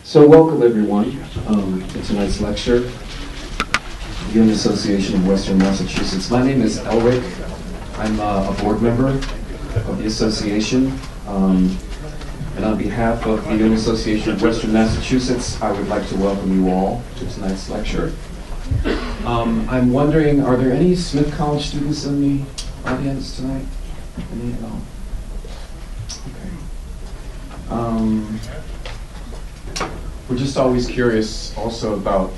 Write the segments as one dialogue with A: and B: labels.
A: So welcome everyone to tonight's lecture, Jungian Association of Western Massachusetts. My name is Elric. I'm a board member of the association. And on behalf of the Jungian Association of Western Massachusetts, I would like to welcome you all to tonight's lecture. I'm wondering, are there any Smith College students in the audience tonight? Any at all? Okay. We're just always curious also about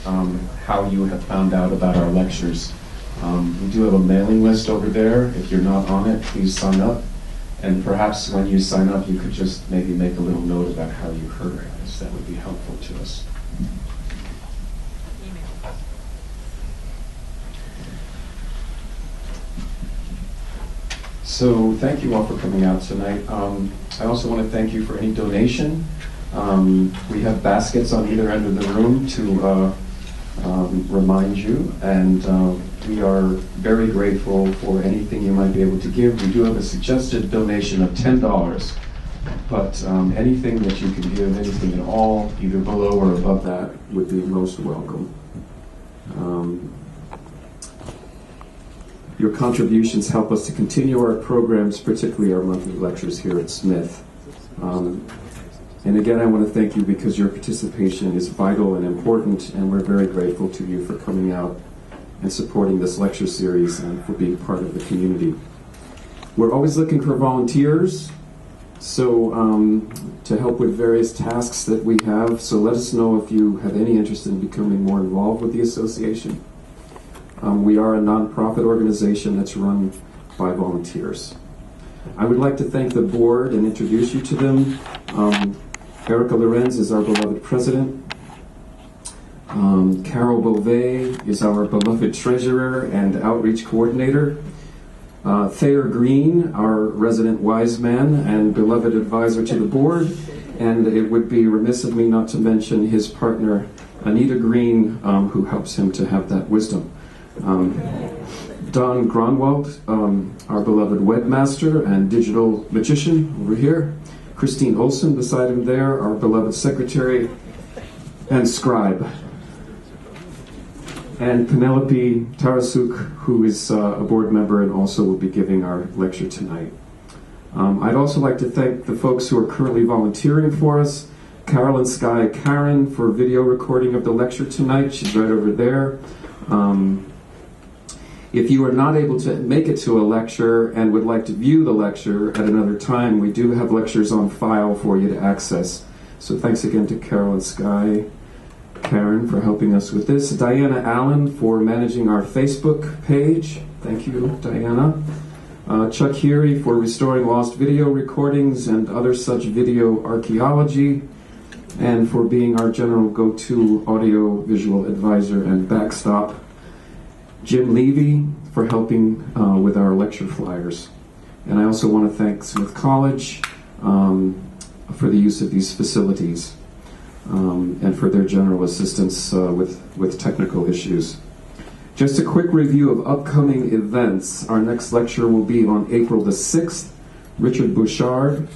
A: how you have found out about our lectures. We do have a mailing list over there. If you're not on it, please sign up. And perhaps when you sign up, you could just maybe make a little note about how you heard us. That would be helpful to us. So thank you all for coming out tonight. I also want to thank you for any donation. We have baskets on either end of the room to remind you, and we are very grateful for anything you might be able to give. We do have a suggested donation of $10, but anything that you can give, anything at all, either below or above that, would be most welcome. Your contributions help us to continue our programs, particularly our monthly lectures here at Smith. And again, I want to thank you because your participation is vital and important, and we're very grateful to you for coming out and supporting this lecture series and for being part of the community. We're always looking for volunteers, so to help with various tasks that we have. So let us know if you have any interest in becoming more involved with the association. We are a nonprofit organization that's run by volunteers. I would like to thank the board and introduce you to them. Erica Lorenz is our beloved president. Carol Beauvais is our beloved treasurer and outreach coordinator. Thayer Green, our resident wise man and beloved advisor to the board. And it would be remiss of me not to mention his partner, Anita Green, who helps him to have that wisdom. Don Gronwald, our beloved webmaster and digital magician over here. Christine Olson beside him there, our beloved secretary and scribe. And Penelope Tarasuk, who is a board member and also will be giving our lecture tonight. I'd also like to thank the folks who are currently volunteering for us. Carolyn Sky Karen for video recording of the lecture tonight. She's right over there. If you are not able to make it to a lecture and would like to view the lecture at another time, we do have lectures on file for you to access. So thanks again to Carol and Sky, Karen, for helping us with this. Diana Allen for managing our Facebook page. Thank you, Diana. Chuck Heary for restoring lost video recordings and other such video archaeology, and for being our general go-to audio-visual advisor and backstop. Jim Levy for helping with our lecture flyers. And I also want to thank Smith College for the use of these facilities and for their general assistance with technical issues. Just a quick review of upcoming events. Our next lecture will be on April the 6th. Richard Bouchard,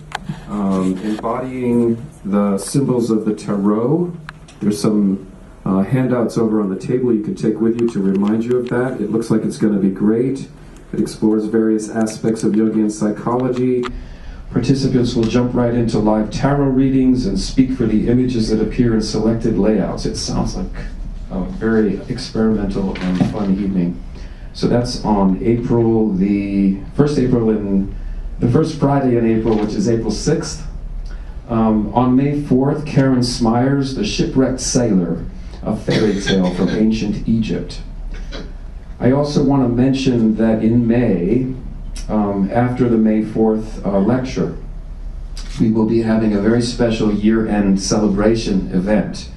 A: embodying the symbols of the tarot. There's some handouts over on the table you can take with you to remind you of that. It looks like it's going to be great. It explores various aspects of Jungian psychology. Participants will jump right into live tarot readings and speak for the images that appear in selected layouts. It sounds like a very experimental and fun evening. So that's on the first Friday in April, which is April 6th. On May 4th, Karen Smyers, The Shipwrecked Sailor, a fairy tale from ancient Egypt. I also want to mention that in May, after the May 4th lecture, we will be having a very special year-end celebration event.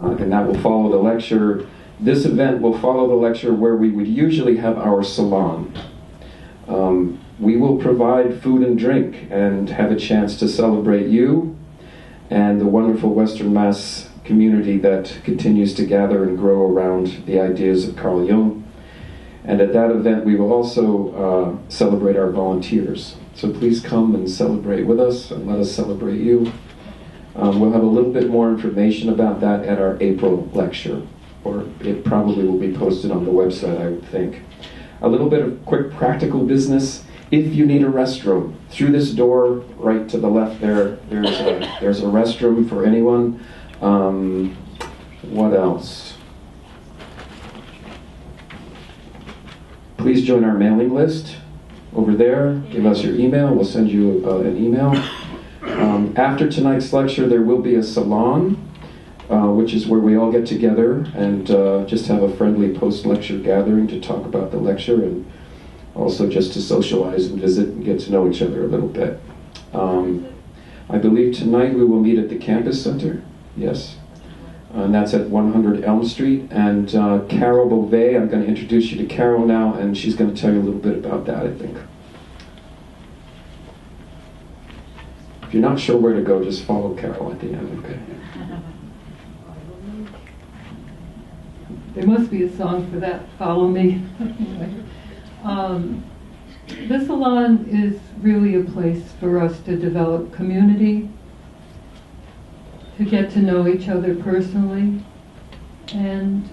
A: And that will follow the lecture. This event will follow the lecture where we would usually have our salon. We will provide food and drink and have a chance to celebrate you and the wonderful Western Mass community that continues to gather and grow around the ideas of Carl Jung. And at that event, we will also celebrate our volunteers. So please come and celebrate with us and let us celebrate you. We'll have a little bit more information about that at our April lecture, or it probably will be posted on the website, I would think. A little bit of quick practical business. If you need a restroom, through this door right to the left there's a restroom for anyone. What else? Please join our mailing list over there. Give us your email. We'll send you an email. After tonight's lecture, there will be a salon, which is where we all get together and just have a friendly post-lecture gathering to talk about the lecture and also just to socialize and visit and get to know each other a little bit. I believe tonight we will meet at the campus center. Yes. And that's at 100 Elm Street. And Carol Beauvais, I'm going to introduce you to Carol now, and she's going to tell you a little bit about that, I think. If you're not sure where to go, just follow Carol at the end, okay?
B: There must be a song for that, Follow Me. The salon is really a place for us to develop community, to get to know each other personally, and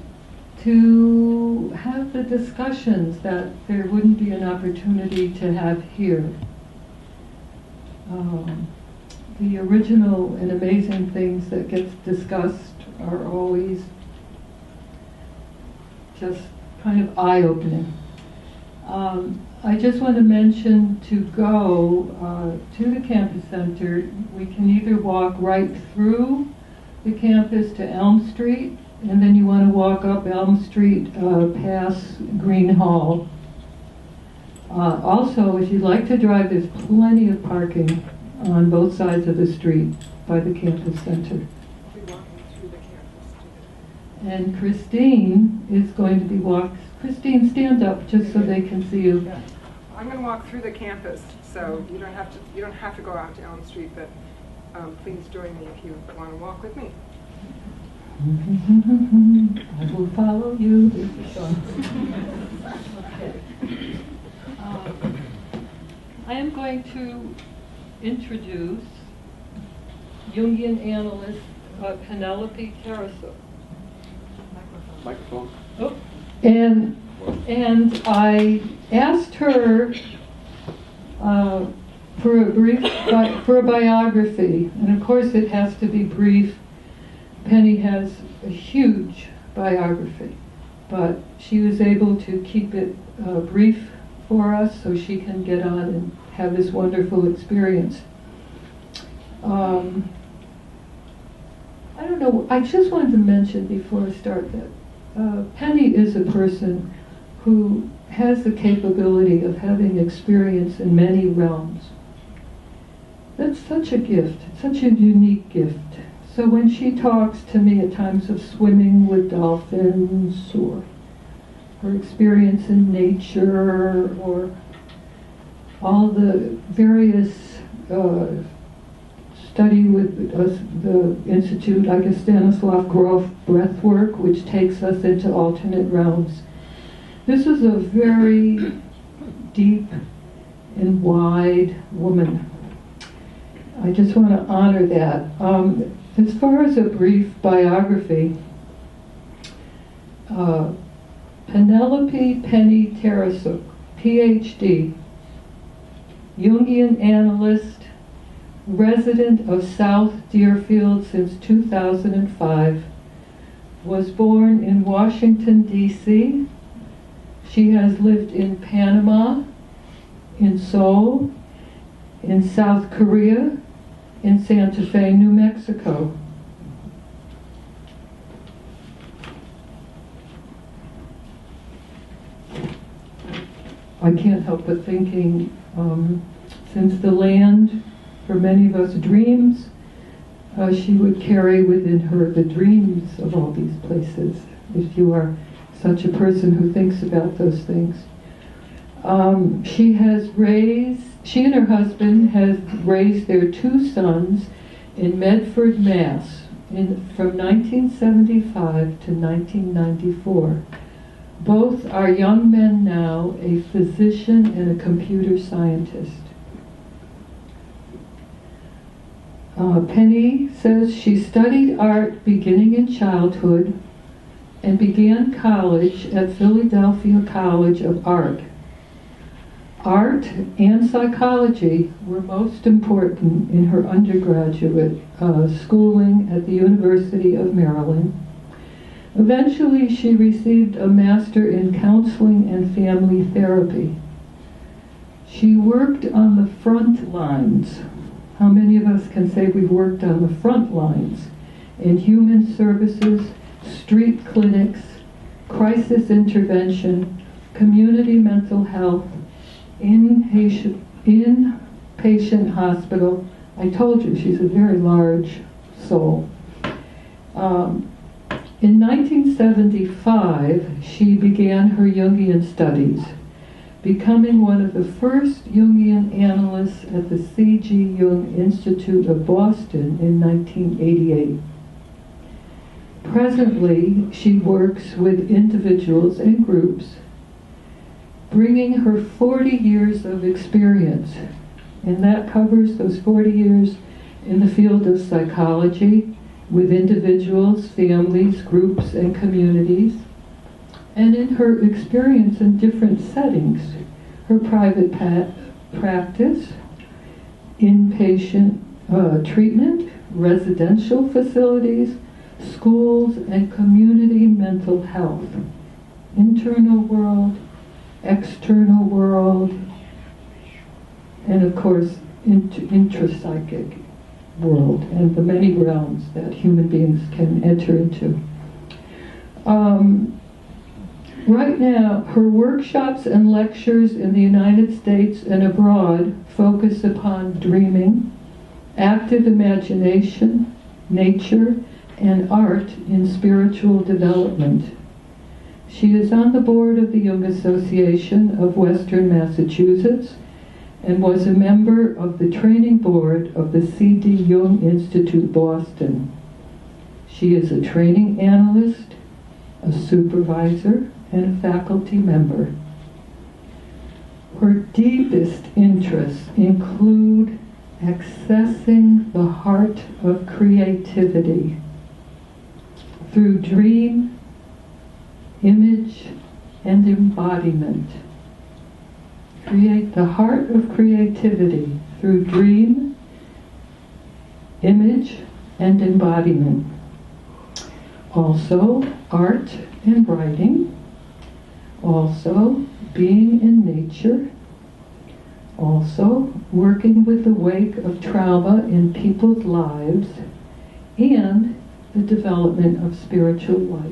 B: to have the discussions that there wouldn't be an opportunity to have here. The original and amazing things that gets discussed are always just kind of eye-opening. I just want to mention to go to the campus center, we can either walk right through the campus to Elm Street, and then you want to walk up Elm Street past Green Hall. Also, if you'd like to drive, there's plenty of parking on both sides of the street by the campus center.
C: We'll be walking through the campus today.
B: And Christine is going to be Christine, stand up just so they can see you.
C: Yeah. I'm going to walk through the campus, so you don't have to go out to Elm Street, but please join me if you want to walk with me.
B: I will follow you. Okay. I am going to introduce Jungian Analyst Penelope Tarasuk.
A: Microphone.
B: Oh. And I asked her for a biography, and of course it has to be brief. Penny has a huge biography, but she was able to keep it brief for us so she can get on and have this wonderful experience. I don't know, I just wanted to mention before I start that Penny is a person who has the capability of having experience in many realms. That's such a gift, such a unique gift. So when she talks to me at times of swimming with dolphins, or her experience in nature, or all the various study with the Institute, I guess Stanislav Grof breath work, which takes us into alternate realms. This is a very deep and wide woman. I just want to honor that. As far as a brief biography, Penelope Penny Tarasuk, Ph.D., Jungian Analyst, resident of South Deerfield since 2005, was born in Washington, D.C. She has lived in Panama, in Seoul, in South Korea, in Santa Fe, New Mexico. I can't help but thinking, since the land for many of us dreams, she would carry within her the dreams of all these places, if you are such a person who thinks about those things. She and her husband has raised their 2 sons in Medford, Mass. From 1975 to 1994. Both are young men now, a physician and a computer scientist. Penny says she studied art beginning in childhood and began college at Philadelphia College of Art. Art and psychology were most important in her undergraduate schooling at the University of Maryland. Eventually, she received a master in counseling and family therapy. She worked on the front lines. How many of us can say we've worked on the front lines in human services, street clinics, crisis intervention, community mental health, inpatient hospital? I told you she's a very large soul. In 1975, she began her Jungian studies, becoming one of the first Jungian analysts at the C.G. Jung Institute-Boston in 1988. Presently, she works with individuals and groups, bringing her 40 years of experience, and that covers those 40 years in the field of psychology, with individuals, families, groups, and communities, and in her experience in different settings, her private practice, inpatient treatment, residential facilities, schools, and community mental health, internal world, external world, and of course intrapsychic world, and the many realms that human beings can enter into. Right now, her workshops and lectures in the United States and abroad focus upon dreaming, active imagination, nature, and art in spiritual development. She is on the board of the Jung Association of Western Massachusetts and was a member of the training board of the C.D. Jung Institute-Boston. She is a training analyst, a supervisor, and a faculty member. Her deepest interests include accessing the heart of creativity through dream, image, and embodiment. Create the heart of creativity through dream, image, and embodiment. Also, art and writing. Also, being in nature. Also, working with the wake of trauma in people's lives, and the development of spiritual life.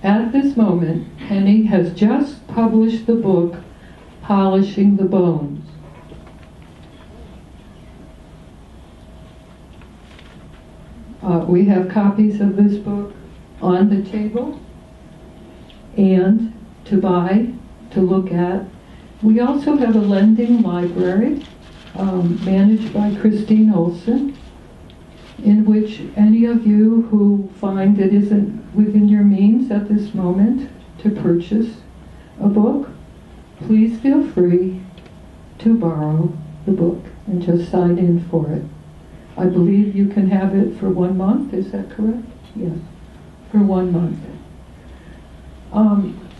B: At this moment, Penny has just published the book, Polishing the Bones. We have copies of this book on the table and to buy, to look at. We also have a lending library managed by Christine Olson, in which any of you who find it isn't within your means at this moment to purchase a book, please feel free to borrow the book and just sign in for it. I believe you can have it for 1 month, is that correct? Yes, for 1 month.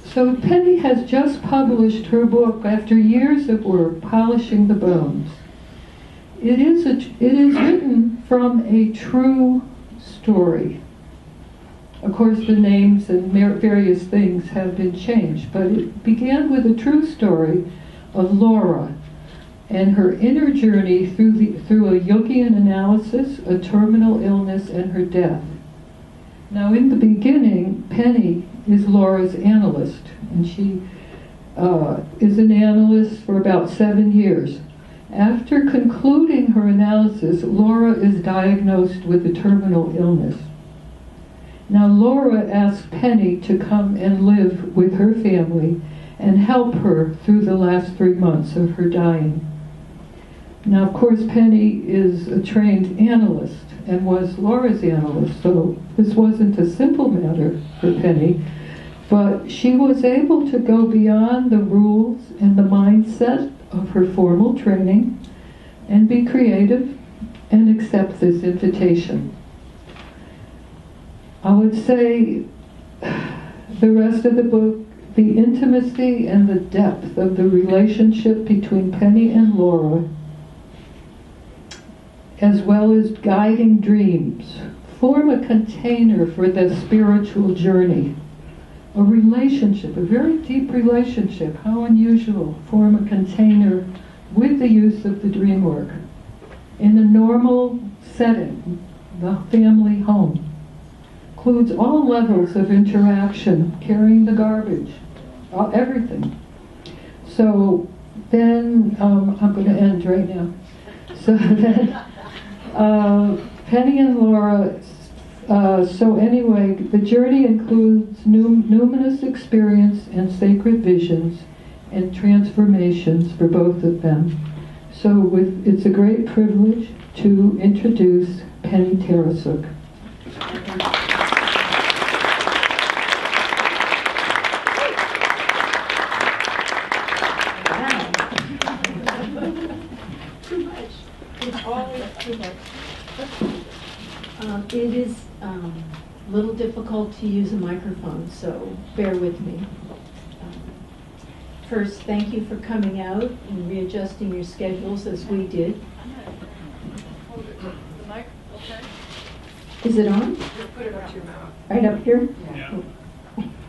B: So Penny has just published her book after years of work, Polishing the Bones. It is written from a true story. Of course, the names and various things have been changed, but it began with a true story of Laura and her inner journey through a Jungian analysis, a terminal illness, and her death. Now, in the beginning, Penny is Laura's analyst, and she is an analyst for about 7 years. After concluding her analysis, Laura is diagnosed with a terminal illness. Now, Laura asked Penny to come and live with her family and help her through the last 3 months of her dying. Now, of course, Penny is a trained analyst and was Laura's analyst, so this wasn't a simple matter for Penny, but she was able to go beyond the rules and the mindset of her formal training and be creative and accept this invitation. I would say the rest of the book, the intimacy and the depth of the relationship between Penny and Laura, as well as guiding dreams, form a container for the spiritual journey. A relationship, a very deep relationship, how unusual, form a container with the use of the dream work. In a normal setting, the family home includes all levels of interaction, carrying the garbage, everything. So then, I'm going to end right now. So then, Penny and Laura, so anyway, the journey includes numinous experience and sacred visions and transformations for both of them. So it's a great privilege to introduce Penny Tarasuk.
D: It is a little difficult to use a microphone, so bear with me. First, thank you for coming out and readjusting your schedules as we did.
C: The mic, okay?
D: Is it on?
C: Just put it up to your mouth.
D: Right up here?
C: Yeah.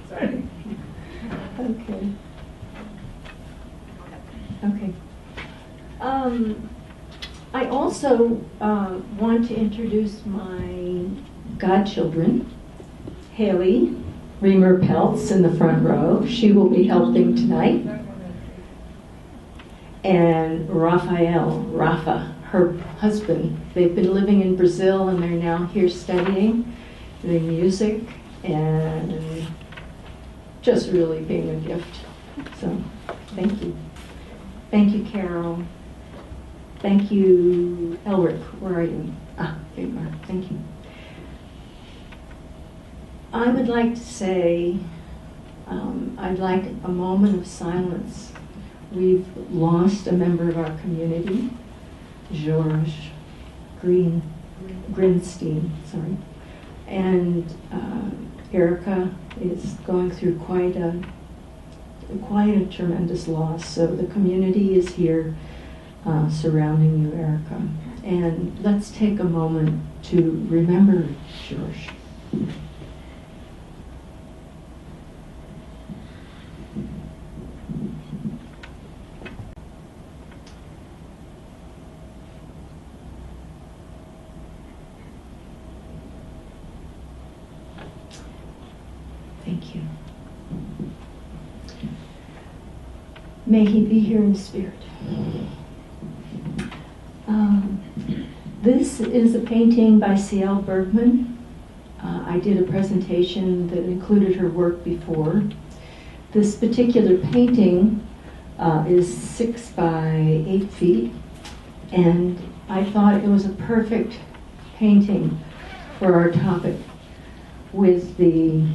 C: Sorry.
D: Okay. Okay. I also want to introduce my godchildren, Haley Reamer Peltz in the front row. She will be helping tonight. And Rafa, her husband. They've been living in Brazil and they're now here studying the music and just really being a gift. So, thank you. Thank you, Carol. Thank you, Elric. Where are you? Ah, there you are. Thank you. I would like to say, I'd like a moment of silence. We've lost a member of our community, George Grinstein, sorry. And Erica is going through quite a tremendous loss. So the community is here surrounding you, Erica. And let's take a moment to remember George. Thank you. May he be here in spirit. This is a painting by C.L. Bergman. I did a presentation that included her work before. This particular painting is 6 by 8 feet, and I thought it was a perfect painting for our topic, with the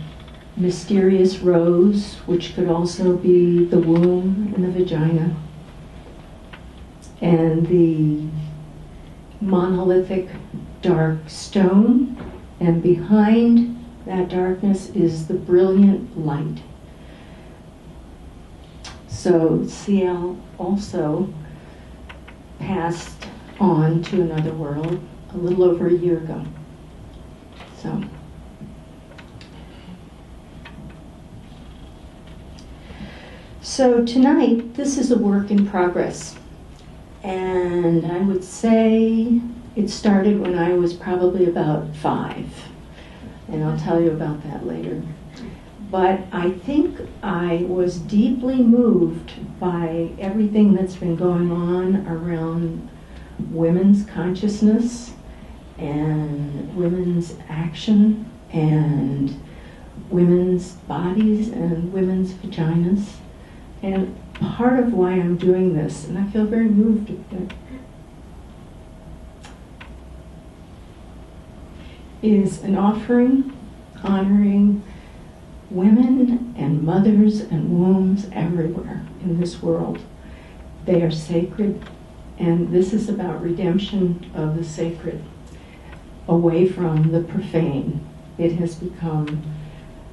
D: mysterious rose, which could also be the womb and the vagina, and the monolithic dark stone, and behind that darkness is the brilliant light. So C.L. also passed on to another world a little over a year ago. So tonight, this is a work in progress. And I would say it started when I was probably about 5. And I'll tell you about that later. But I think I was deeply moved by everything that's been going on around women's consciousness and women's action and women's bodies and women's vaginas. And part of why I'm doing this, and I feel very moved with it, is an offering honoring women and mothers and wombs everywhere in this world. They are sacred, and this is about redemption of the sacred away from the profane. It has become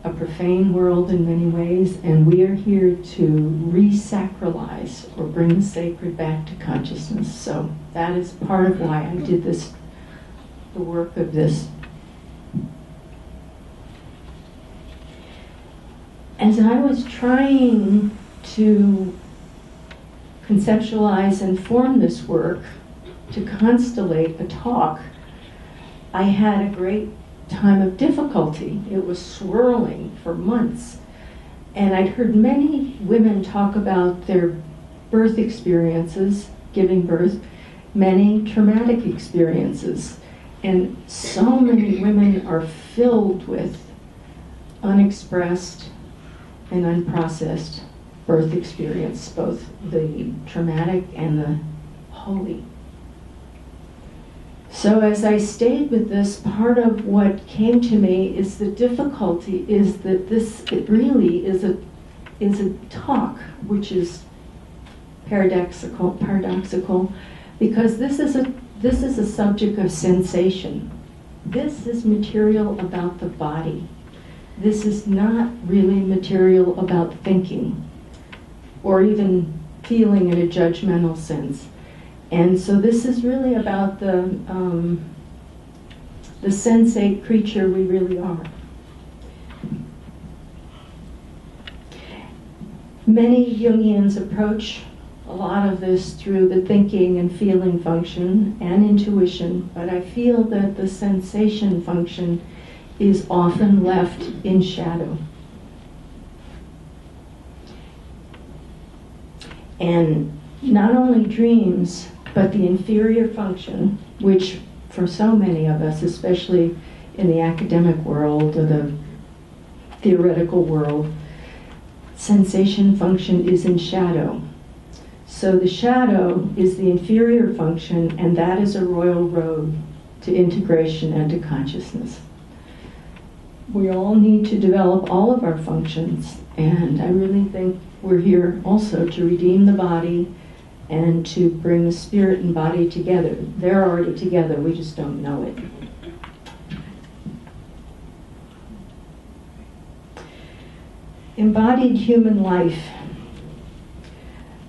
D: a profane world in many ways, and we are here to re-sacralize or bring the sacred back to consciousness. So that is part of why I did this, the work of this. As I was trying to conceptualize and form this work, to constellate a talk, I had a great time of difficulty. It was swirling for months. And I'd heard many women talk about their birth experiences, giving birth, many traumatic experiences. And so many women are filled with unexpressed and unprocessed birth experience, both the traumatic and the holy. So as I stayed with this, part of what came to me is the difficulty is that it really is a talk, which is paradoxical, because this is a subject of sensation. This is material about the body. This is not really material about thinking or even feeling in a judgmental sense. And so this is really about the sensate creature we really are. Many Jungians approach a lot of this through the thinking and feeling function and intuition, but I feel that the sensation function is often left in shadow. And not only dreams, but the inferior function, which for so many of us, especially in the academic world or the theoretical world, sensation function is in shadow. So the shadow is the inferior function, and that is a royal road to integration and to consciousness. We all need to develop all of our functions, and I really think we're here also to redeem the body and to bring the spirit and body together. They're already together, we just don't know it. Embodied human life.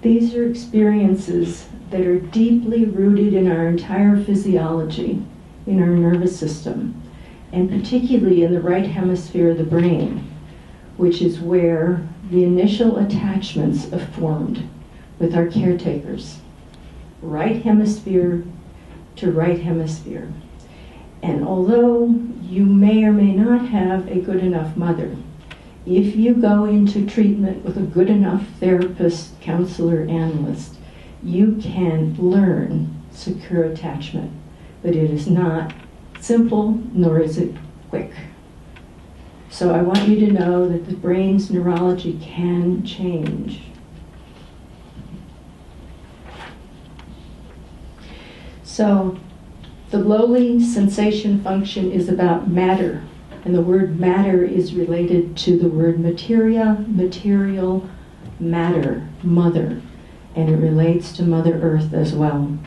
D: These are experiences that are deeply rooted in our entire physiology, in our nervous system, and particularly in the right hemisphere of the brain, which is where the initial attachments are formed with our caretakers. Right hemisphere to right hemisphere. And although you may or may not have a good enough mother, if you go into treatment with a good enough therapist, counselor, analyst, you can learn secure attachment. But it is not simple, nor is it quick. So I want you to know that the brain's neurology can change. So the lowly sensation function is about matter. And the word matter is related to the word materia, material, matter, mother. And it relates to Mother Earth as well.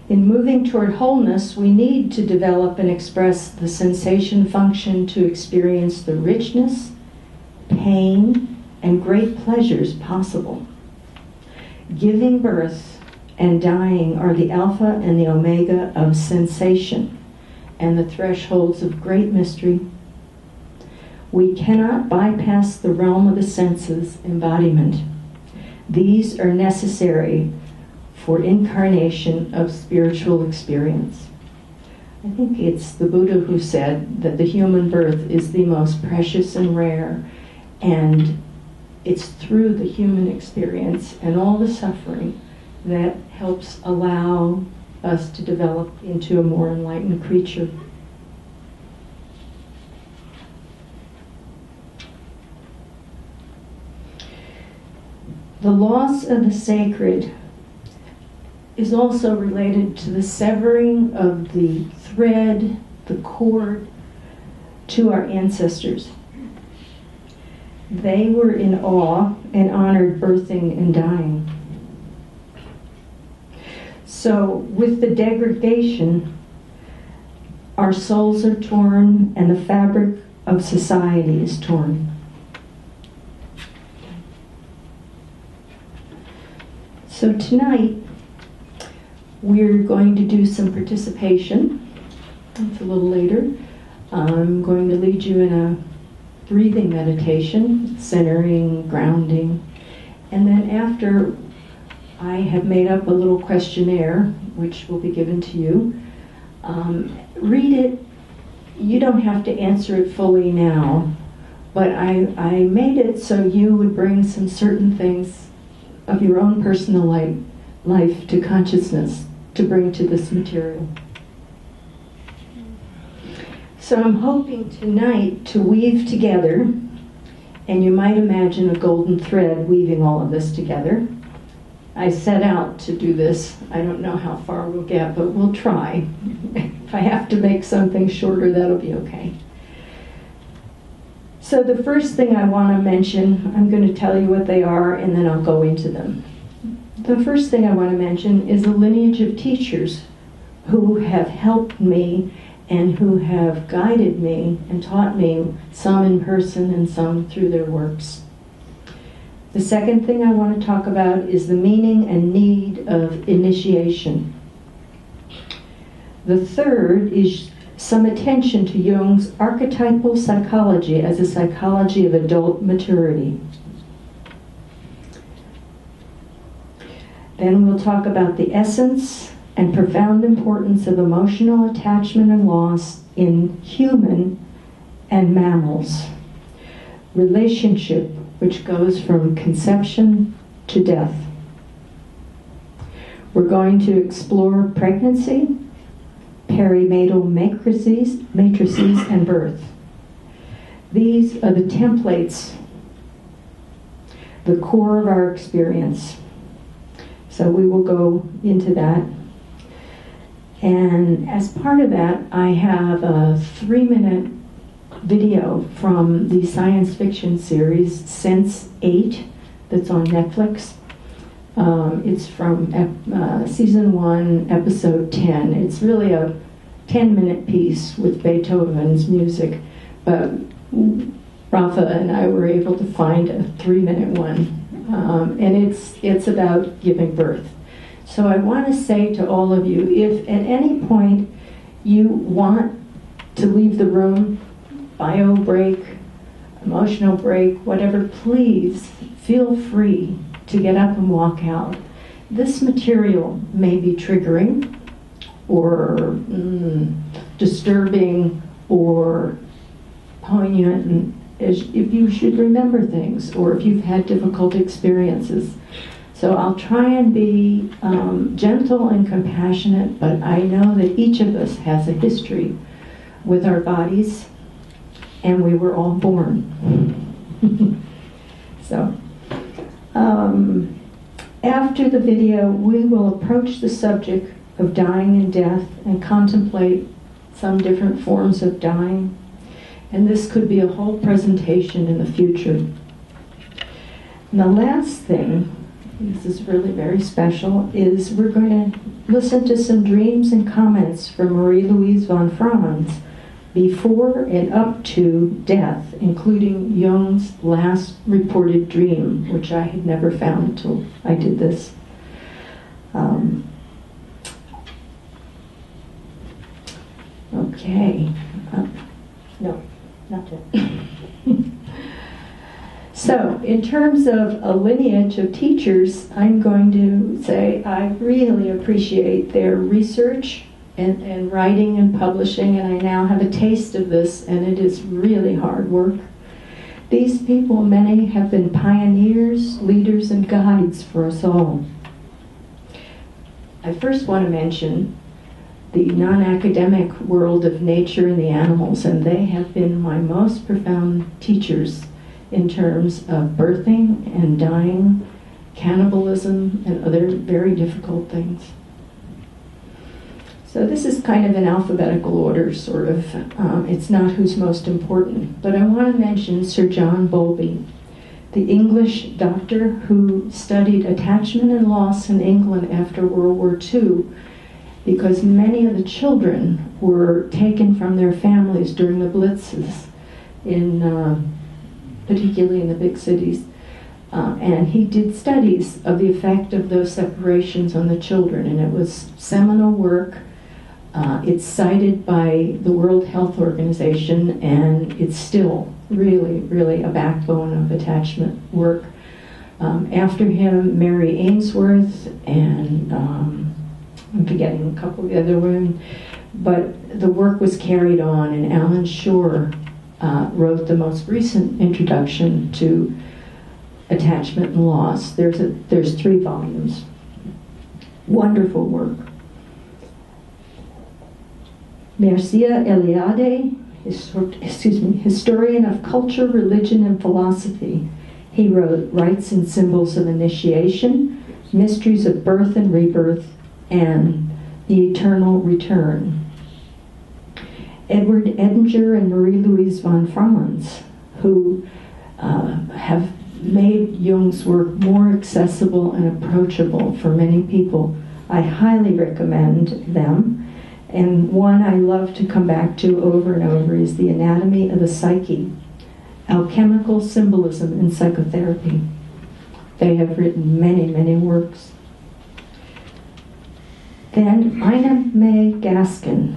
D: In moving toward wholeness, we need to develop and express the sensation function to experience the richness, pain, and great pleasures possible. Giving birth and dying are the alpha and the omega of sensation and the thresholds of great mystery. We cannot bypass the realm of the senses, embodiment. These are necessary for incarnation of spiritual experience. I think it's the Buddha who said that the human birth is the most precious and rare, and it's through the human experience and all the suffering that helps allow us to develop into a more enlightened creature. The loss of the sacred is also related to the severing of the thread, the cord, to our ancestors. They were in awe and honored birthing and dying. So with the degradation, our souls are torn and the fabric of society is torn. So tonight, we're going to do some participation. It's a little later. I'm going to lead you in a breathing meditation, centering, grounding. And then after, I have made up a little questionnaire, which will be given to you. Read it. You don't have to answer it fully now, but I made it so you would bring some certain things of your own personal life to consciousness to bring to this material. So I'm hoping tonight to weave together, and you might imagine a golden thread weaving all of this together. I set out to do this. I don't know how far we'll get, but we'll try. If I have to make something shorter, that'll be okay. So the first thing I want to mention, I'm going to tell you what they are, and then I'll go into them. The first thing I want to mention is a lineage of teachers who have helped me and who have guided me and taught me, some in person and some through their works. The second thing I want to talk about is the meaning and need of initiation. The third is some attention to Jung's archetypal psychology as a psychology of adult maturity. Then we'll talk about the essence and profound importance of emotional attachment and loss in human and mammals. Relationship, which goes from conception to death. We're going to explore pregnancy, perinatal matrices, and birth. These are the templates, the core of our experience. So we will go into that. And as part of that, I have a 3-minute video from the science fiction series Sense8 that's on Netflix. It's from season 1, episode 10. It's really a 10-minute piece with Beethoven's music, but Rafa and I were able to find a 3-minute one, and it's about giving birth. So I want to say to all of you, if at any point you want to leave the room, bio break, emotional break, whatever, please feel free to get up and walk out. This material may be triggering or disturbing or poignant, and if you should remember things or if you've had difficult experiences. So I'll try and be gentle and compassionate, but I know that each of us has a history with our bodies, and we were all born. So, after the video, we will approach the subject of dying and death and contemplate some different forms of dying. And this could be a whole presentation in the future. And the last thing, this is really very special, is we're going to listen to some dreams and comments from Marie-Louise von Franz before and up to death, including Jung's last reported dream, which I had never found until I did this. Okay. No, not yet. So, in terms of a lineage of teachers, I'm going to say I really appreciate their research and writing and publishing, and I now have a taste of this, and it is really hard work. These people, many have been pioneers, leaders, and guides for us all. I first want to mention the non-academic world of nature and the animals, and they have been my most profound teachers in terms of birthing and dying cannibalism, and other very difficult things. So this is kind of in alphabetical order, sort of. It's not who's most important. But I want to mention Sir John Bowlby, the English doctor who studied attachment and loss in England after World War II, because many of the children were taken from their families during the blitzes, particularly in the big cities. And he did studies of the effect of those separations on the children, and it was seminal work. It's cited by the World Health Organization, and it's still really, really a backbone of attachment work. After him, Mary Ainsworth, and I'm forgetting a couple of the other women, but the work was carried on, and Alan Shore wrote the most recent introduction to attachment and loss. There's 3 volumes. Wonderful work. Mircea Eliade, historian of culture, religion, and philosophy. He wrote Rites and Symbols of Initiation, Mysteries of Birth and Rebirth, and The Eternal Return. Edward Edinger and Marie-Louise von Franz, who have made Jung's work more accessible and approachable for many people. I highly recommend them. And one I love to come back to over and over is The Anatomy of the Psyche, Alchemical Symbolism in Psychotherapy. They have written many, many works. Then Ina May Gaskin,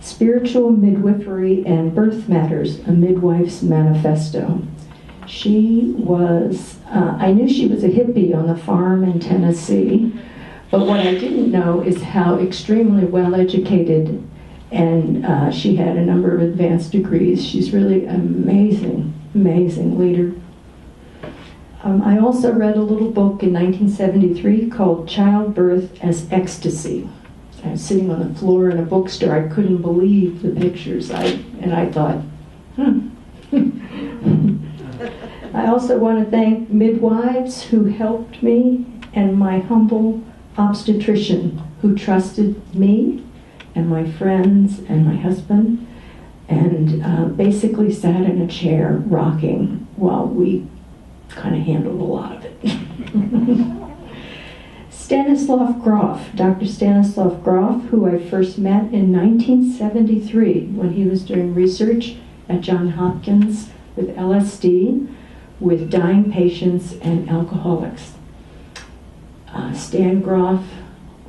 D: Spiritual Midwifery and Birth Matters, a Midwife's Manifesto. She was, I knew she was a hippie on the farm in Tennessee, but what I didn't know is how extremely well educated, and she had a number of advanced degrees. She's really an amazing, amazing leader. I also read a little book in 1973 called Childbirth as Ecstasy. I was sitting on the floor in a bookstore. I couldn't believe the pictures. And I thought, I also want to thank midwives who helped me, and my humble obstetrician who trusted me and my friends and my husband, and basically sat in a chair rocking while we kind of handled a lot of it. Stanislav Grof, Dr. Stanislav Grof, who I first met in 1973 when he was doing research at Johns Hopkins with LSD, with dying patients and alcoholics. Stan Grof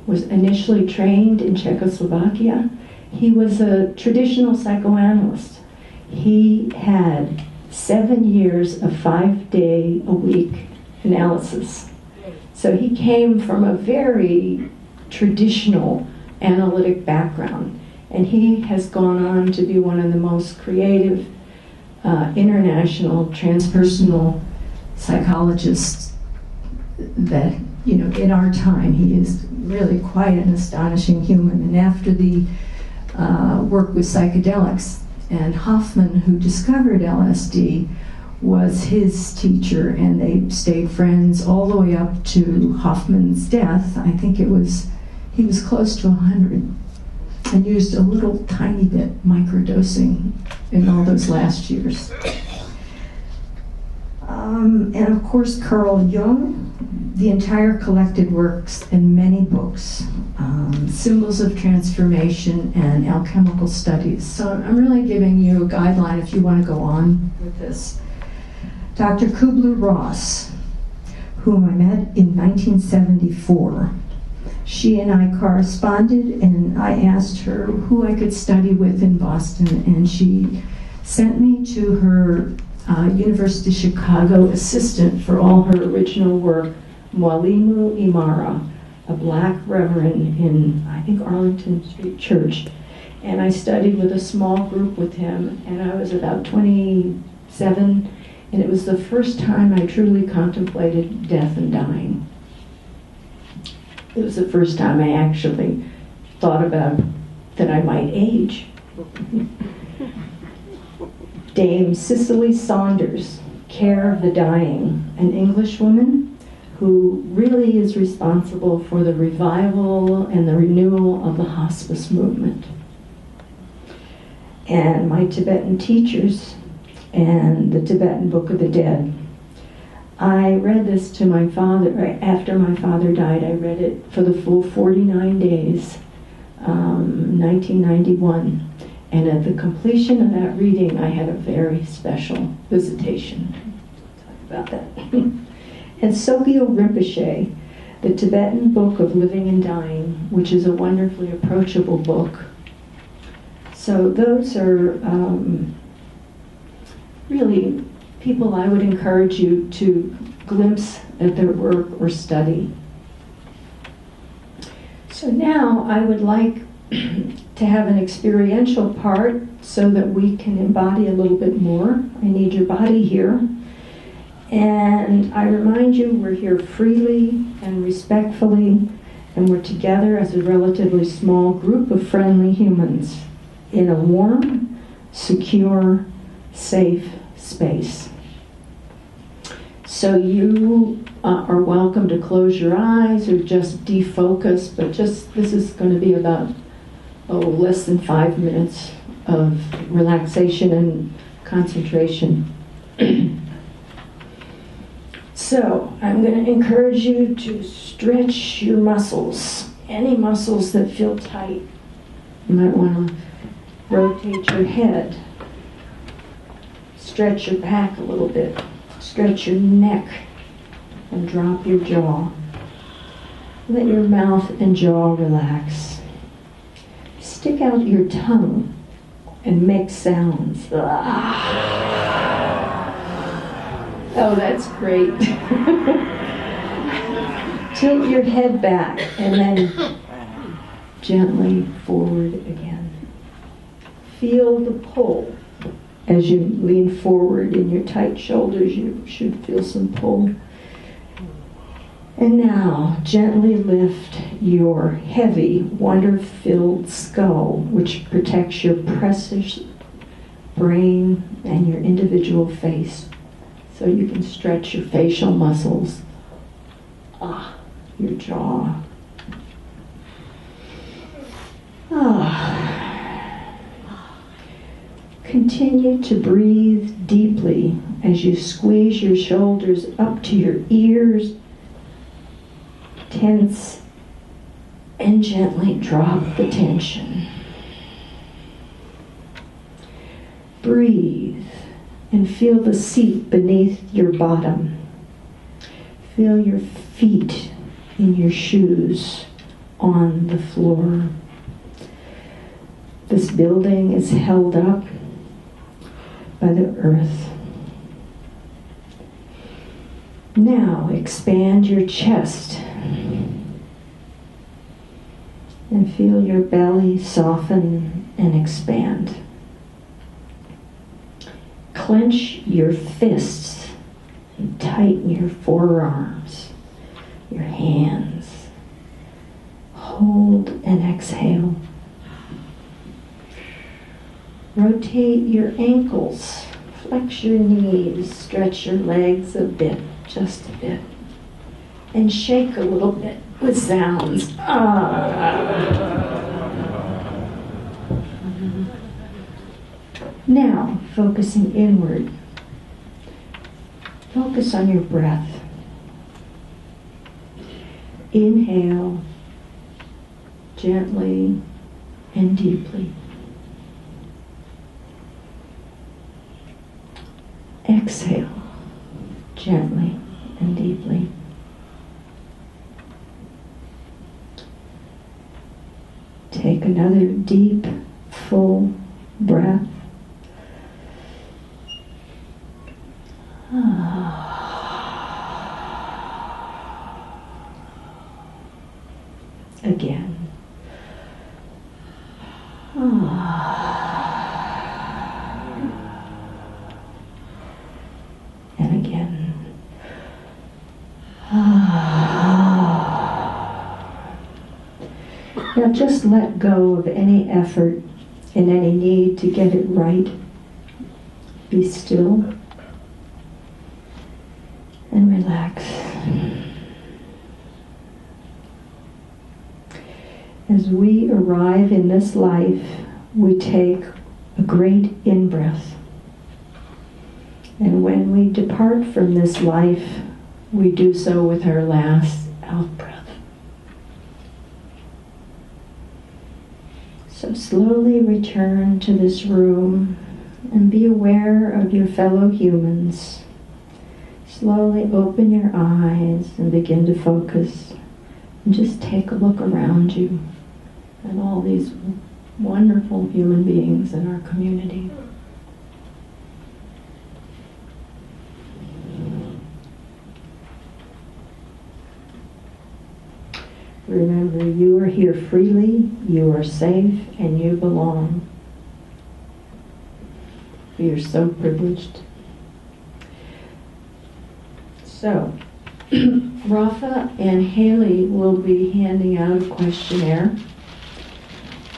D: was initially trained in Czechoslovakia. He was a traditional psychoanalyst. He had 7 years of 5-day-a-week analysis. So he came from a very traditional analytic background, and he has gone on to be one of the most creative international transpersonal psychologists that, you know, in our time. He is really quite an astonishing human. And after the work with psychedelics, and Hoffman, who discovered LSD, was his teacher, and they stayed friends all the way up to Hoffman's death. I think he was close to 100, and used a little tiny bit microdosing in all those last years. And of course, Carl Jung, the entire collected works and many books, Symbols of Transformation and Alchemical Studies. So I'm really giving you a guideline if you want to go on with this. Dr. Kubler-Ross, whom I met in 1974. She and I corresponded, and I asked her who I could study with in Boston, and she sent me to her University of Chicago assistant for all her original work, Mwalimu Imara, a black reverend in, I think, Arlington Street Church. And I studied with a small group with him, and I was about 27, and it was the first time I truly contemplated death and dying. It was the first time I actually thought about that I might age. Dame Cicely Saunders, Care of the Dying, an Englishwoman who really is responsible for the revival and the renewal of the hospice movement. And my Tibetan teachers and the Tibetan Book of the Dead. I read this to my father, after my father died. I read it for the full 49 days, 1991. And at the completion of that reading, I had a very special visitation. Talk about that. And Sogyo Rinpoche, the Tibetan Book of Living and Dying, which is a wonderfully approachable book. So those are really people I would encourage you to glimpse at their work or study. So now I would like to have an experiential part so that we can embody a little bit more. I need your body here. And I remind you, we're here freely and respectfully, and we're together as a relatively small group of friendly humans in a warm, secure, safe space. So you are welcome to close your eyes or just defocus, but this is going to be about less than 5 minutes of relaxation and concentration. So I'm going to encourage you to stretch your muscles, any muscles that feel tight. You might want to rotate your head, stretch your back a little bit, stretch your neck, and drop your jaw. Let your mouth and jaw relax. Stick out your tongue and make sounds. Oh, that's great. Tilt your head back and then gently forward again. Feel the pull. As you lean forward in your tight shoulders, you should feel some pull. And now, gently lift your heavy, wonder-filled skull, which protects your precious brain and your individual face. So you can stretch your facial muscles, your jaw. Continue to breathe deeply as you squeeze your shoulders up to your ears, tense, and gently drop the tension. Breathe and feel the seat beneath your bottom. Feel your feet in your shoes on the floor. This building is held up by the earth. Now expand your chest and feel your belly soften and expand. Clench your fists and tighten your forearms, your hands. Hold and exhale. Rotate your ankles, flex your knees, stretch your legs a bit, just a bit, and shake a little bit with sounds. Now, focusing inward, focus on your breath. Inhale gently and deeply. Exhale gently and deeply. Take another deep, full breath. Again. And again. Now just let go of any effort and any need to get it right. Be still and relax. As we arrive in this life, we take a great in-breath. And when we depart from this life, we do so with our last out-breath. So slowly return to this room and be aware of your fellow humans. Slowly open your eyes and begin to focus. And just take a look around you at all these wonderful human beings in our community. Remember, you are here freely, you are safe, and you belong. We are so privileged. So, Rafa and Haley will be handing out a questionnaire.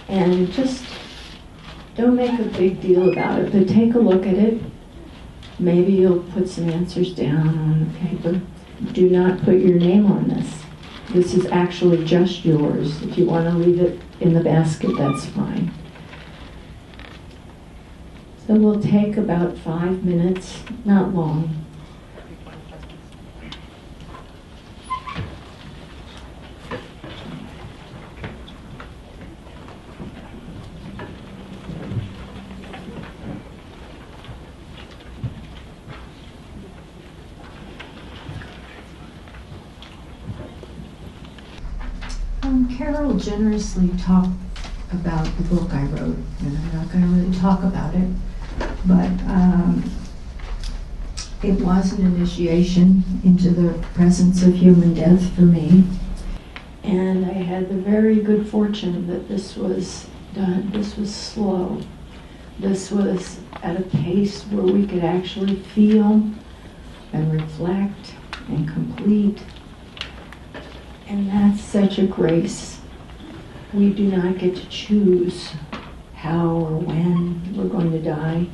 D: And just don't make a big deal about it, but take a look at it. Maybe you'll put some answers down on the paper. Do not put your name on this. This is actually just yours. If you want to leave it in the basket, that's fine. So we'll take about 5 minutes, not long. Carol generously talked about the book I wrote, and I'm not going to really talk about it, but it was an initiation into the presence of human death for me, and I had the very good fortune that this was done. This was slow. This was at a pace where we could actually feel and reflect and complete. And that's such a grace. We do not get to choose how or when we're going to die.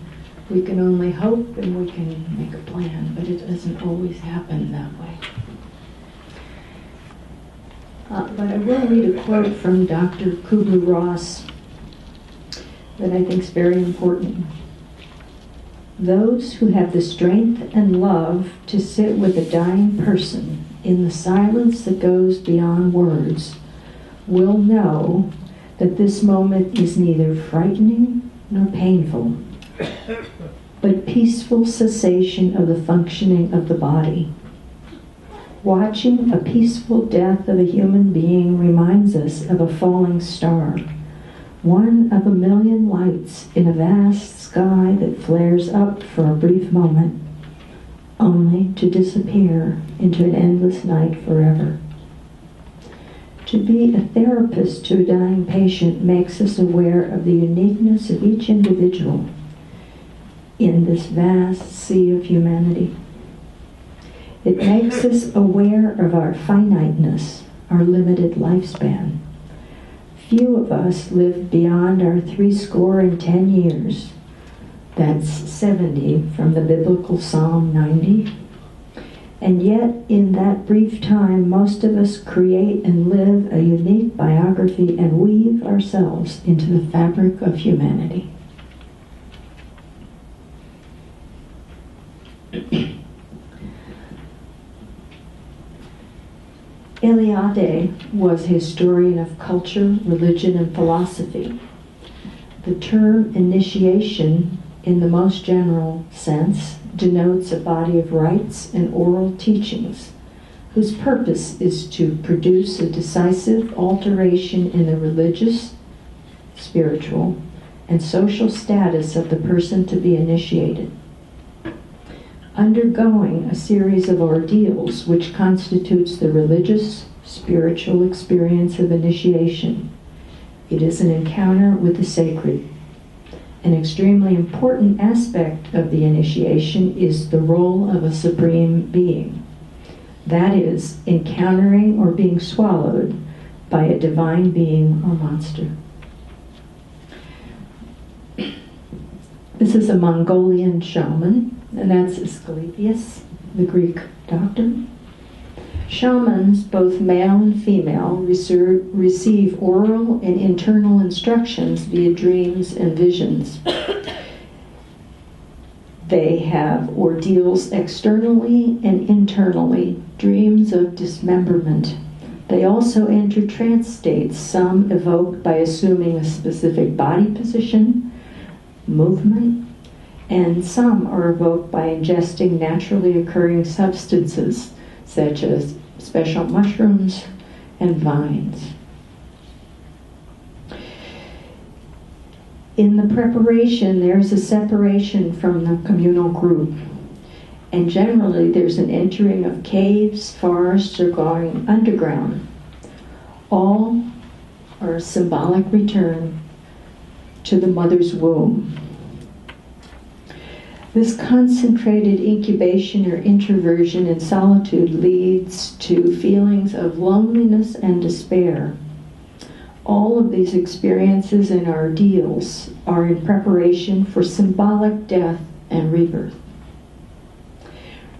D: We can only hope and we can make a plan, but it doesn't always happen that way. But I will read a quote from Dr. Kubler-Ross that I think is very important. Those who have the strength and love to sit with a dying person in the silence that goes beyond words will know that this moment is neither frightening nor painful, but peaceful cessation of the functioning of the body. Watching a peaceful death of a human being reminds us of a falling star, one of a million lights in a vast sky that flares up for a brief moment, only to disappear into an endless night forever. To be a therapist to a dying patient makes us aware of the uniqueness of each individual in this vast sea of humanity. It makes us aware of our finiteness, our limited lifespan. Few of us live beyond our 70 years. That's 70 from the biblical Psalm 90. And yet, in that brief time, most of us create and live a unique biography and weave ourselves into the fabric of humanity. Eliade was a historian of culture, religion, and philosophy. The term initiation, in the most general sense, denotes a body of rites and oral teachings whose purpose is to produce a decisive alteration in the religious, spiritual, and social status of the person to be initiated. Undergoing a series of ordeals which constitutes the religious, spiritual experience of initiation, it is an encounter with the sacred. An extremely important aspect of the initiation is the role of a supreme being. That is, encountering or being swallowed by a divine being or monster. This is a Mongolian shaman, and that's Asclepius, the Greek doctor. Shamans, both male and female, receive oral and internal instructions via dreams and visions. They have ordeals externally and internally, dreams of dismemberment. They also enter trance states, some evoked by assuming a specific body position, movement, and some are evoked by ingesting naturally occurring substances, such as special mushrooms and vines. In the preparation, there's a separation from the communal group. And generally, there's an entering of caves, forests, or going underground. All are a symbolic return to the mother's womb. This concentrated incubation or introversion in solitude leads to feelings of loneliness and despair. All of these experiences and ordeals are in preparation for symbolic death and rebirth.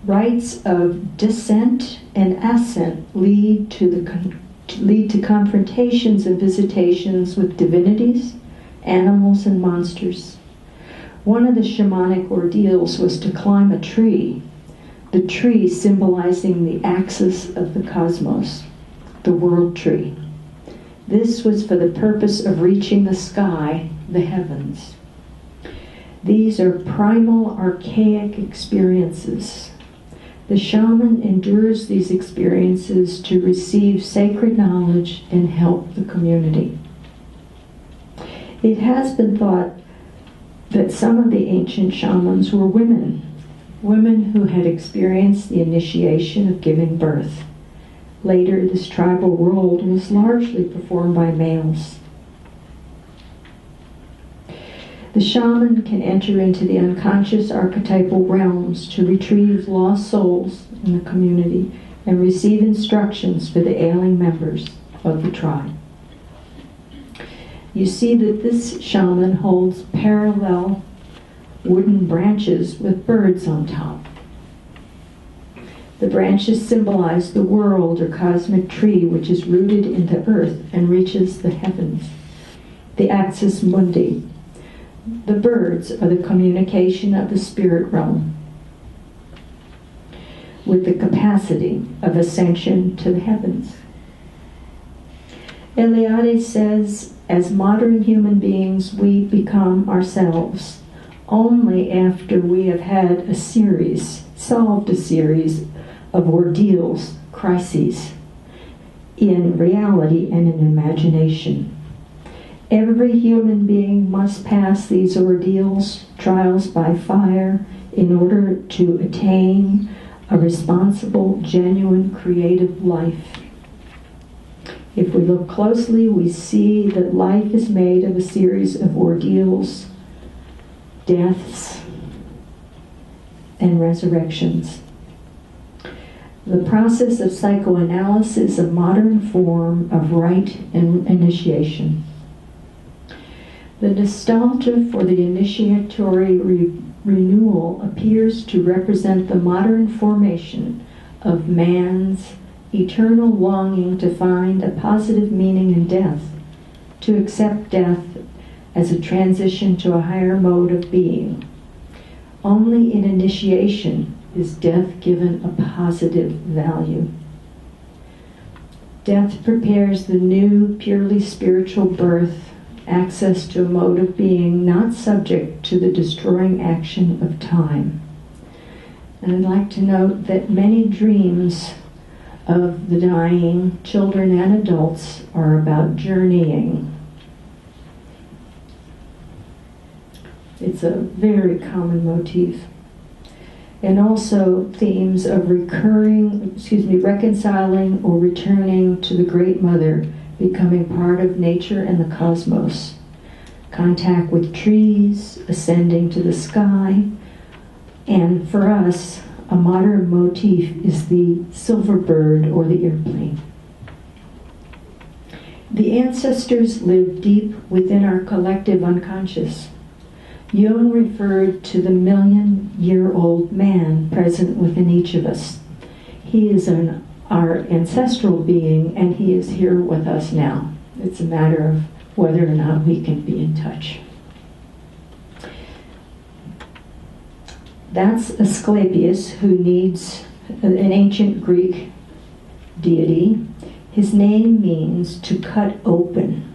D: Rites of descent and ascent lead to confrontations and visitations with divinities, animals, and monsters. One of the shamanic ordeals was to climb a tree, the tree symbolizing the axis of the cosmos, the world tree. This was for the purpose of reaching the sky, the heavens. These are primal, archaic experiences. The shaman endures these experiences to receive sacred knowledge and help the community. It has been thought that some of the ancient shamans were women who had experienced the initiation of giving birth. Later, this tribal role was largely performed by males. The shaman can enter into the unconscious archetypal realms to retrieve lost souls in the community and receive instructions for the ailing members of the tribe. You see that this shaman holds parallel wooden branches with birds on top. The branches symbolize the world or cosmic tree which is rooted in the earth and reaches the heavens. The Axismundi. The birds are the communication of the spirit realm with the capacity of ascension to the heavens. Eliade says, as modern human beings, we become ourselves only after we have had solved a series of ordeals, crises, in reality and in imagination. Every human being must pass these ordeals, trials by fire, in order to attain a responsible, genuine, creative life. If we look closely, we see that life is made of a series of ordeals, deaths, and resurrections. The process of psychoanalysis is a modern form of rite and initiation. The nostalgia for the initiatory renewal appears to represent the modern formation of man's eternal longing to find a positive meaning in death, to accept death as a transition to a higher mode of being. Only in initiation is death given a positive value. Death prepares the new, purely spiritual birth, access to a mode of being not subject to the destroying action of time. And I'd like to note that many dreams of the dying, children and adults, are about journeying. It's a very common motif. And also themes of reconciling or returning to the Great Mother, becoming part of nature and the cosmos. Contact with trees, ascending to the sky, and for us, a modern motif is the silver bird or the airplane. The ancestors live deep within our collective unconscious. Jung referred to the million-year-old man present within each of us. He is an our ancestral being, and he is here with us now. It's a matter of whether or not we can be in touch. That's Asclepius, who needs an ancient Greek deity. His name means to cut open.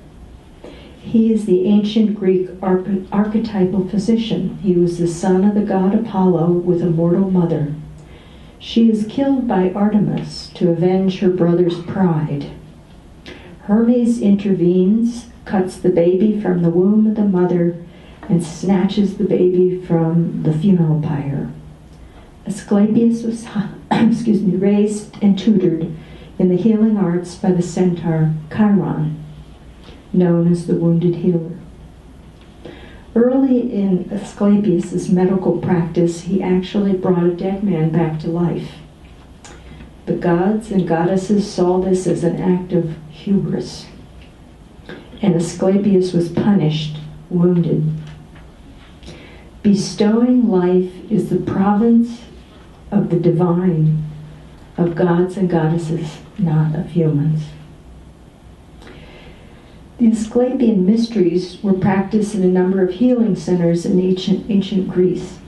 D: He is the ancient Greek archetypal physician. He was the son of the god Apollo with a mortal mother. She is killed by Artemis to avenge her brother's pride. Hermes intervenes, cuts the baby from the womb of the mother, and snatches the baby from the funeral pyre. Asclepius was raised and tutored in the healing arts by the centaur Chiron, known as the wounded healer. Early in Asclepius' medical practice, he actually brought a dead man back to life. The gods and goddesses saw this as an act of hubris, and Asclepius was punished, wounded. Bestowing life is the province of the divine, of gods and goddesses, not of humans. The Asclepian mysteries were practiced in a number of healing centers in ancient Greece.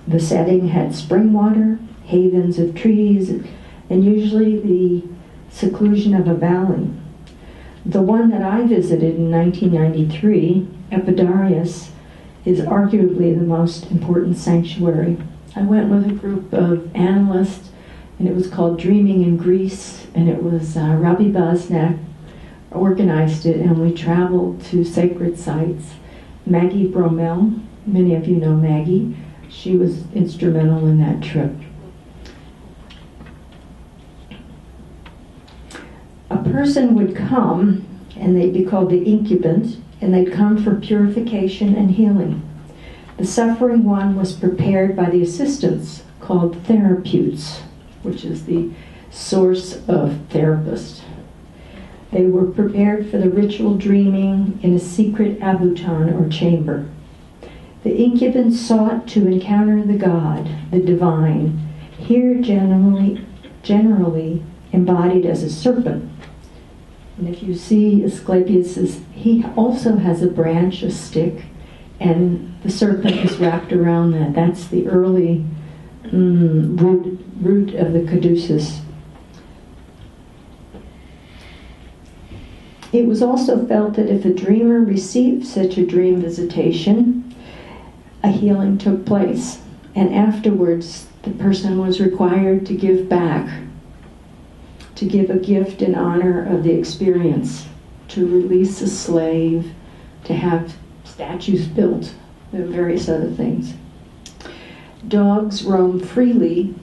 D: The setting had spring water, havens of trees, and usually the seclusion of a valley. The one that I visited in 1993, Epidaurus, is arguably the most important sanctuary. I went with a group of analysts, and it was called Dreaming in Greece, and it was Rabbi Bosnak organized it, and we traveled to sacred sites. Maggie Bromell, many of you know Maggie, she was instrumental in that trip. A person would come, and they'd be called the incubant, and they'd come for purification and healing. The suffering one was prepared by the assistants, called therapeutes, which is the source of therapist. They were prepared for the ritual dreaming in a secret abutan or chamber. The incubant sought to encounter the God, the divine, here generally embodied as a serpent. And if you see Asclepius, he also has a branch, a stick, and the serpent is wrapped around that. That's the early root of the caduceus. It was also felt that if a dreamer received such a dream visitation, a healing took place, and afterwards the person was required to give back, to give a gift in honor of the experience, to release a slave, to have statues built, and various other things. Dogs roam freely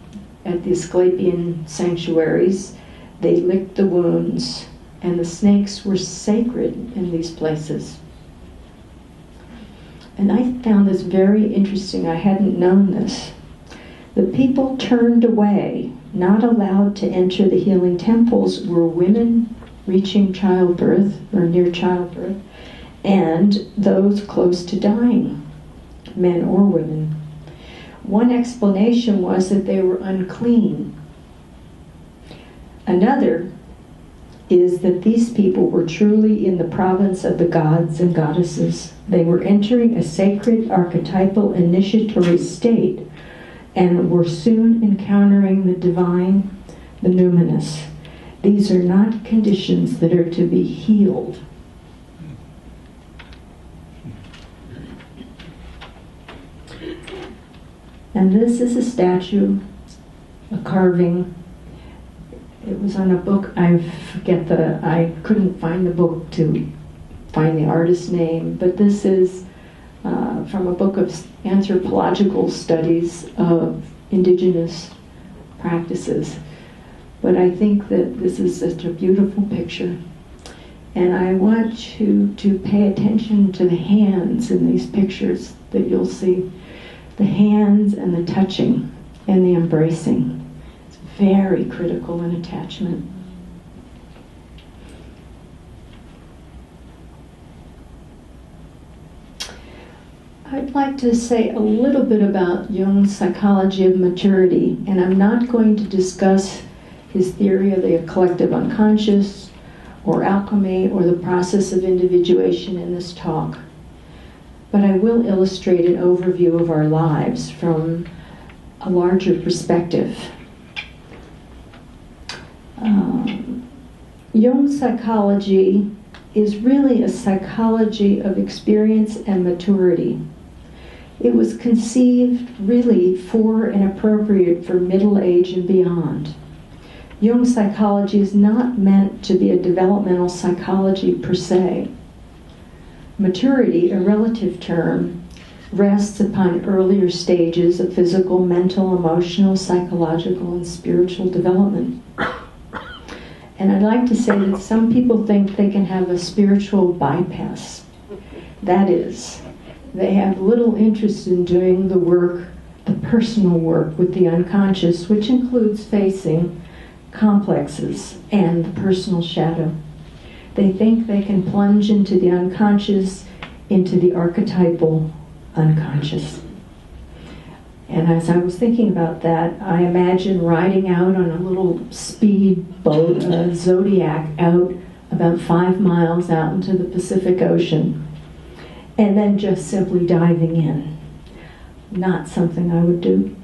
D: at the Asclepian sanctuaries. They licked the wounds, and the snakes were sacred in these places. And I found this very interesting. I hadn't known this. The people turned away, not allowed to enter the healing temples, were women reaching childbirth or near childbirth, and those close to dying, men or women. One explanation was that they were unclean. Another is that these people were truly in the province of the gods and goddesses. They were entering a sacred archetypal initiatory state and were soon encountering the divine, the numinous. These are not conditions that are to be healed. And this is a statue, a carving. It was on a book, I couldn't find the book to find the artist's name, but this is from a book of anthropological studies of indigenous practices. But I think that this is such a beautiful picture. And I want you to pay attention to the hands in these pictures that you'll see. The hands and the touching and the embracing. It's very critical in attachment. I'd like to say a little bit about Jung's psychology of maturity, and I'm not going to discuss his theory of the collective unconscious, or alchemy, or the process of individuation in this talk. But I will illustrate an overview of our lives from a larger perspective. Jung's psychology is really a psychology of experience and maturity. It was conceived really for and appropriate for middle age and beyond. Jung's psychology is not meant to be a developmental psychology per se. Maturity, a relative term, rests upon earlier stages of physical, mental, emotional, psychological, and spiritual development. And I'd like to say that some people think they can have a spiritual bypass. That is, they have little interest in doing the work, the personal work with the unconscious, which includes facing complexes and the personal shadow. They think they can plunge into the unconscious, into the archetypal unconscious. And as I was thinking about that, I imagine riding out on a little speed boat, a Zodiac, out about 5 miles out into the Pacific Ocean, and then just simply diving in. Not something I would do.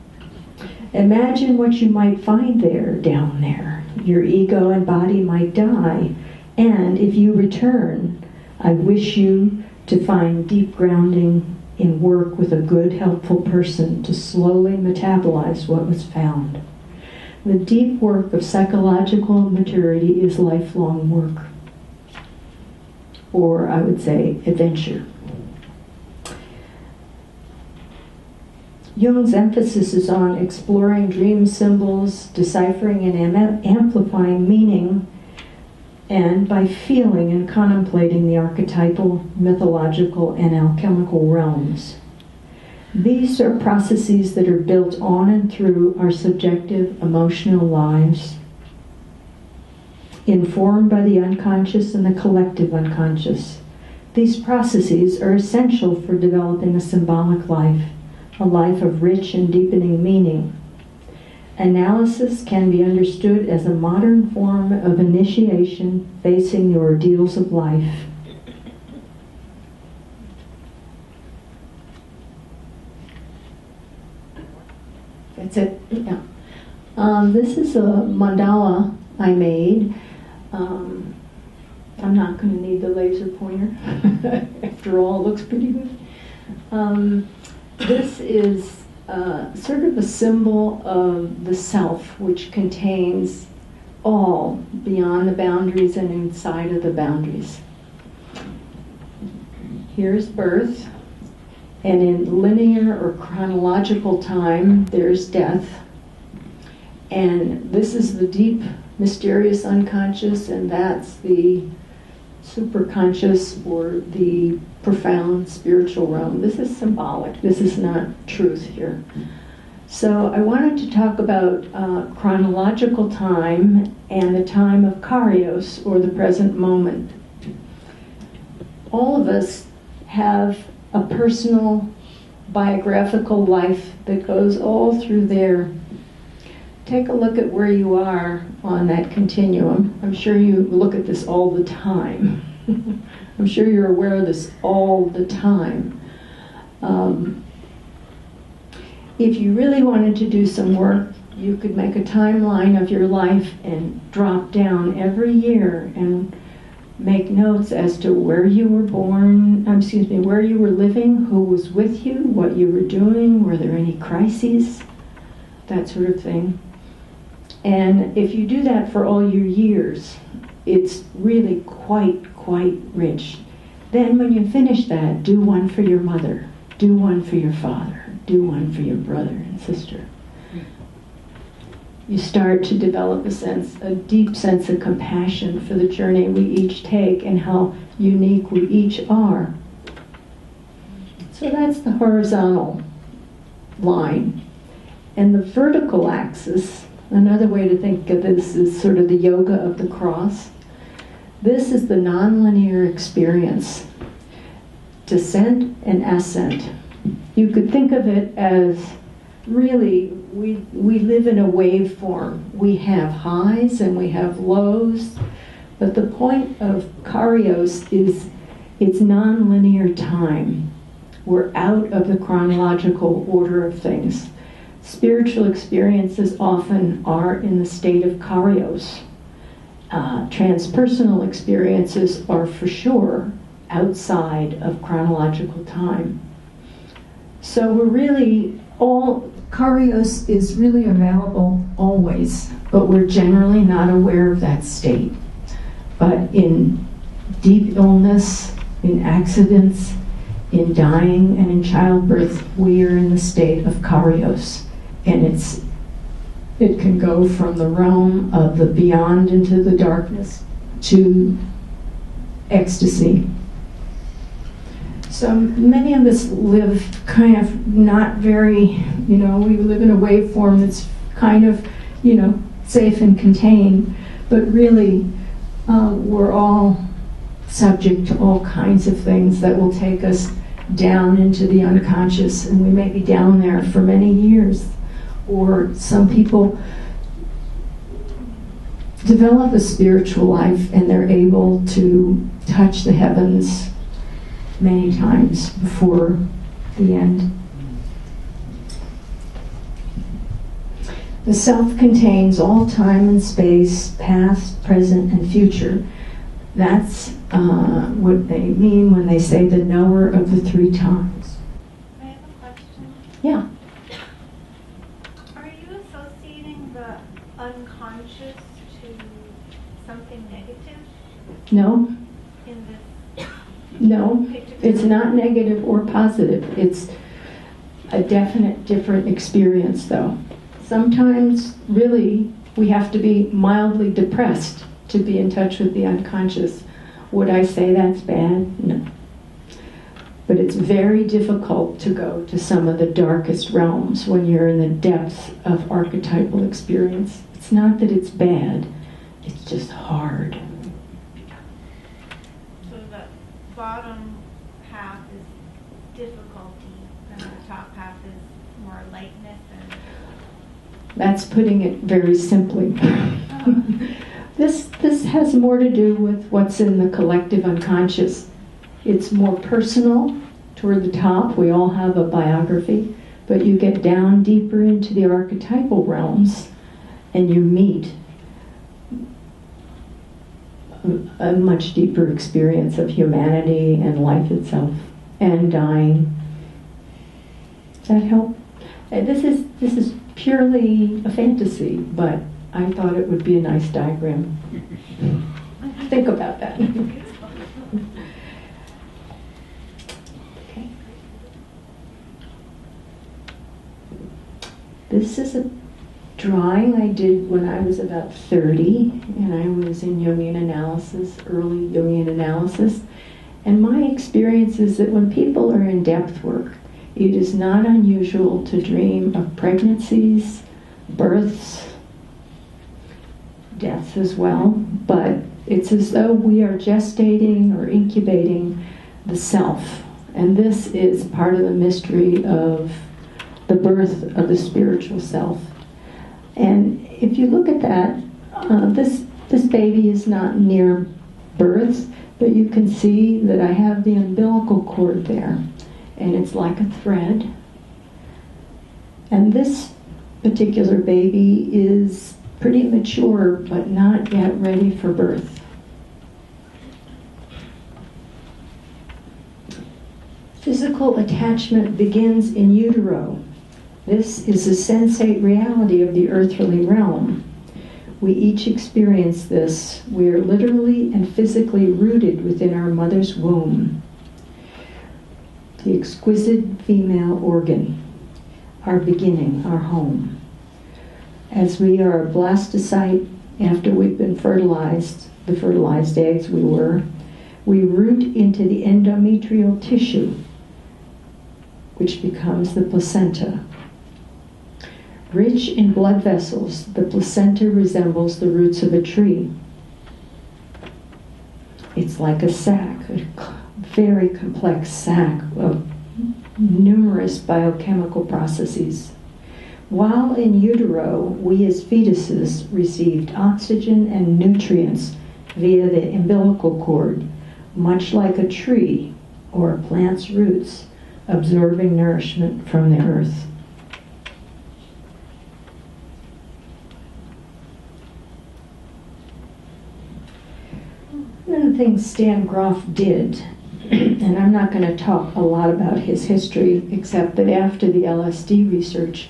D: Imagine what you might find down there. Your ego and body might die, and if you return, I wish you to find deep grounding in work with a good, helpful person to slowly metabolize what was found. The deep work of psychological maturity is lifelong work, or I would say adventure. Jung's emphasis is on exploring dream symbols, deciphering and amplifying meaning, and by feeling and contemplating the archetypal, mythological, and alchemical realms. These are processes that are built on and through our subjective emotional lives, informed by the unconscious and the collective unconscious. These processes are essential for developing a symbolic life, a life of rich and deepening meaning. Analysis can be understood as a modern form of initiation facing the ordeals of life. That's it. Yeah. This is a mandala I made. I'm not going to need the laser pointer. After all, it looks pretty good. This is sort of a symbol of the self, which contains all beyond the boundaries and inside of the boundaries. Here's birth, and in linear or chronological time, there's death. And this is the deep, mysterious unconscious, and that's the superconscious or the profound spiritual realm. This is symbolic. This is not truth here. So I wanted to talk about chronological time and the time of Kairos, or the present moment. All of us have a personal biographical life that goes all through there. Take a look at where you are on that continuum. I'm sure you look at this all the time. I'm sure you're aware of this all the time. If you really wanted to do some work, you could make a timeline of your life and drop down every year and make notes as to where you were born, where you were living, who was with you, what you were doing, were there any crises, that sort of thing. And if you do that for all your years, it's really quite rich. Then when you finish that, do one for your mother, do one for your father, do one for your brother and sister. You start to develop a deep sense of compassion for the journey we each take and how unique we each are. So that's the horizontal line. And the vertical axis, another way to think of this is sort of the yoga of the cross. This is the nonlinear experience, descent and ascent. You could think of it as really, we live in a waveform. We have highs and we have lows, but the point of Kairos is it's nonlinear time. We're out of the chronological order of things. Spiritual experiences often are in the state of Kairos. Transpersonal experiences are for sure outside of chronological time. So we're really Kairos is really available always, but we're generally not aware of that state. But in deep illness, in accidents, in dying, and in childbirth, we are in the state of Kairos. And it can go from the realm of the beyond into the darkness to ecstasy. So many of us live kind of not very, we live in a waveform that's kind of, safe and contained, but really we're all subject to all kinds of things that will take us down into the unconscious, and we may be down there for many years. Or some people develop a spiritual life and they're able to touch the heavens many times before the end. The self contains all time and space, past, present, and future. That's what they mean when they say the knower of the three times.
E: I have a question.
D: Yeah.
E: Are you associating the unconscious to something negative
D: No,
E: in this
D: no.
E: picture?
D: It's not negative or positive. It's a definite different experience, though. Sometimes, really, we have to be mildly depressed to be in touch with the unconscious. Would I say that's bad? No. But it's very difficult to go to some of the darkest realms when you're in the depths of archetypal experience. It's not that it's bad, it's just hard.
E: So the bottom half is difficulty, and the top half is more lightness and...
D: That's putting it very simply. This has more to do with what's in the collective unconscious. It's more personal toward the top. We all have a biography, but you get down deeper into the archetypal realms and you meet a much deeper experience of humanity and life itself and dying. Does that help? This is purely a fantasy, but I thought it would be a nice diagram. Think about that. Okay. This is a drawing I did when I was about 30, and I was in Jungian analysis, early Jungian analysis. And my experience is that when people are in depth work, it is not unusual to dream of pregnancies, births, deaths as well, but it's as though we are gestating or incubating the self. And this is part of the mystery of the birth of the spiritual self. And if you look at that, this baby is not near birth, but you can see that I have the umbilical cord there, and it's like a thread. And this particular baby is pretty mature, but not yet ready for birth. Physical attachment begins in utero. This is the sensate reality of the earthly realm. We each experience this. We are literally and physically rooted within our mother's womb. The exquisite female organ, our beginning, our home. As we are a blastocyte after we've been fertilized, the fertilized eggs we root into the endometrial tissue, which becomes the placenta. Rich in blood vessels, the placenta resembles the roots of a tree. It's like a sac, a very complex sac of numerous biochemical processes. While in utero, we as fetuses received oxygen and nutrients via the umbilical cord, much like a tree or a plant's roots absorbing nourishment from the earth. One of the things Stan Grof did, and I'm not going to talk a lot about his history, except that after the LSD research,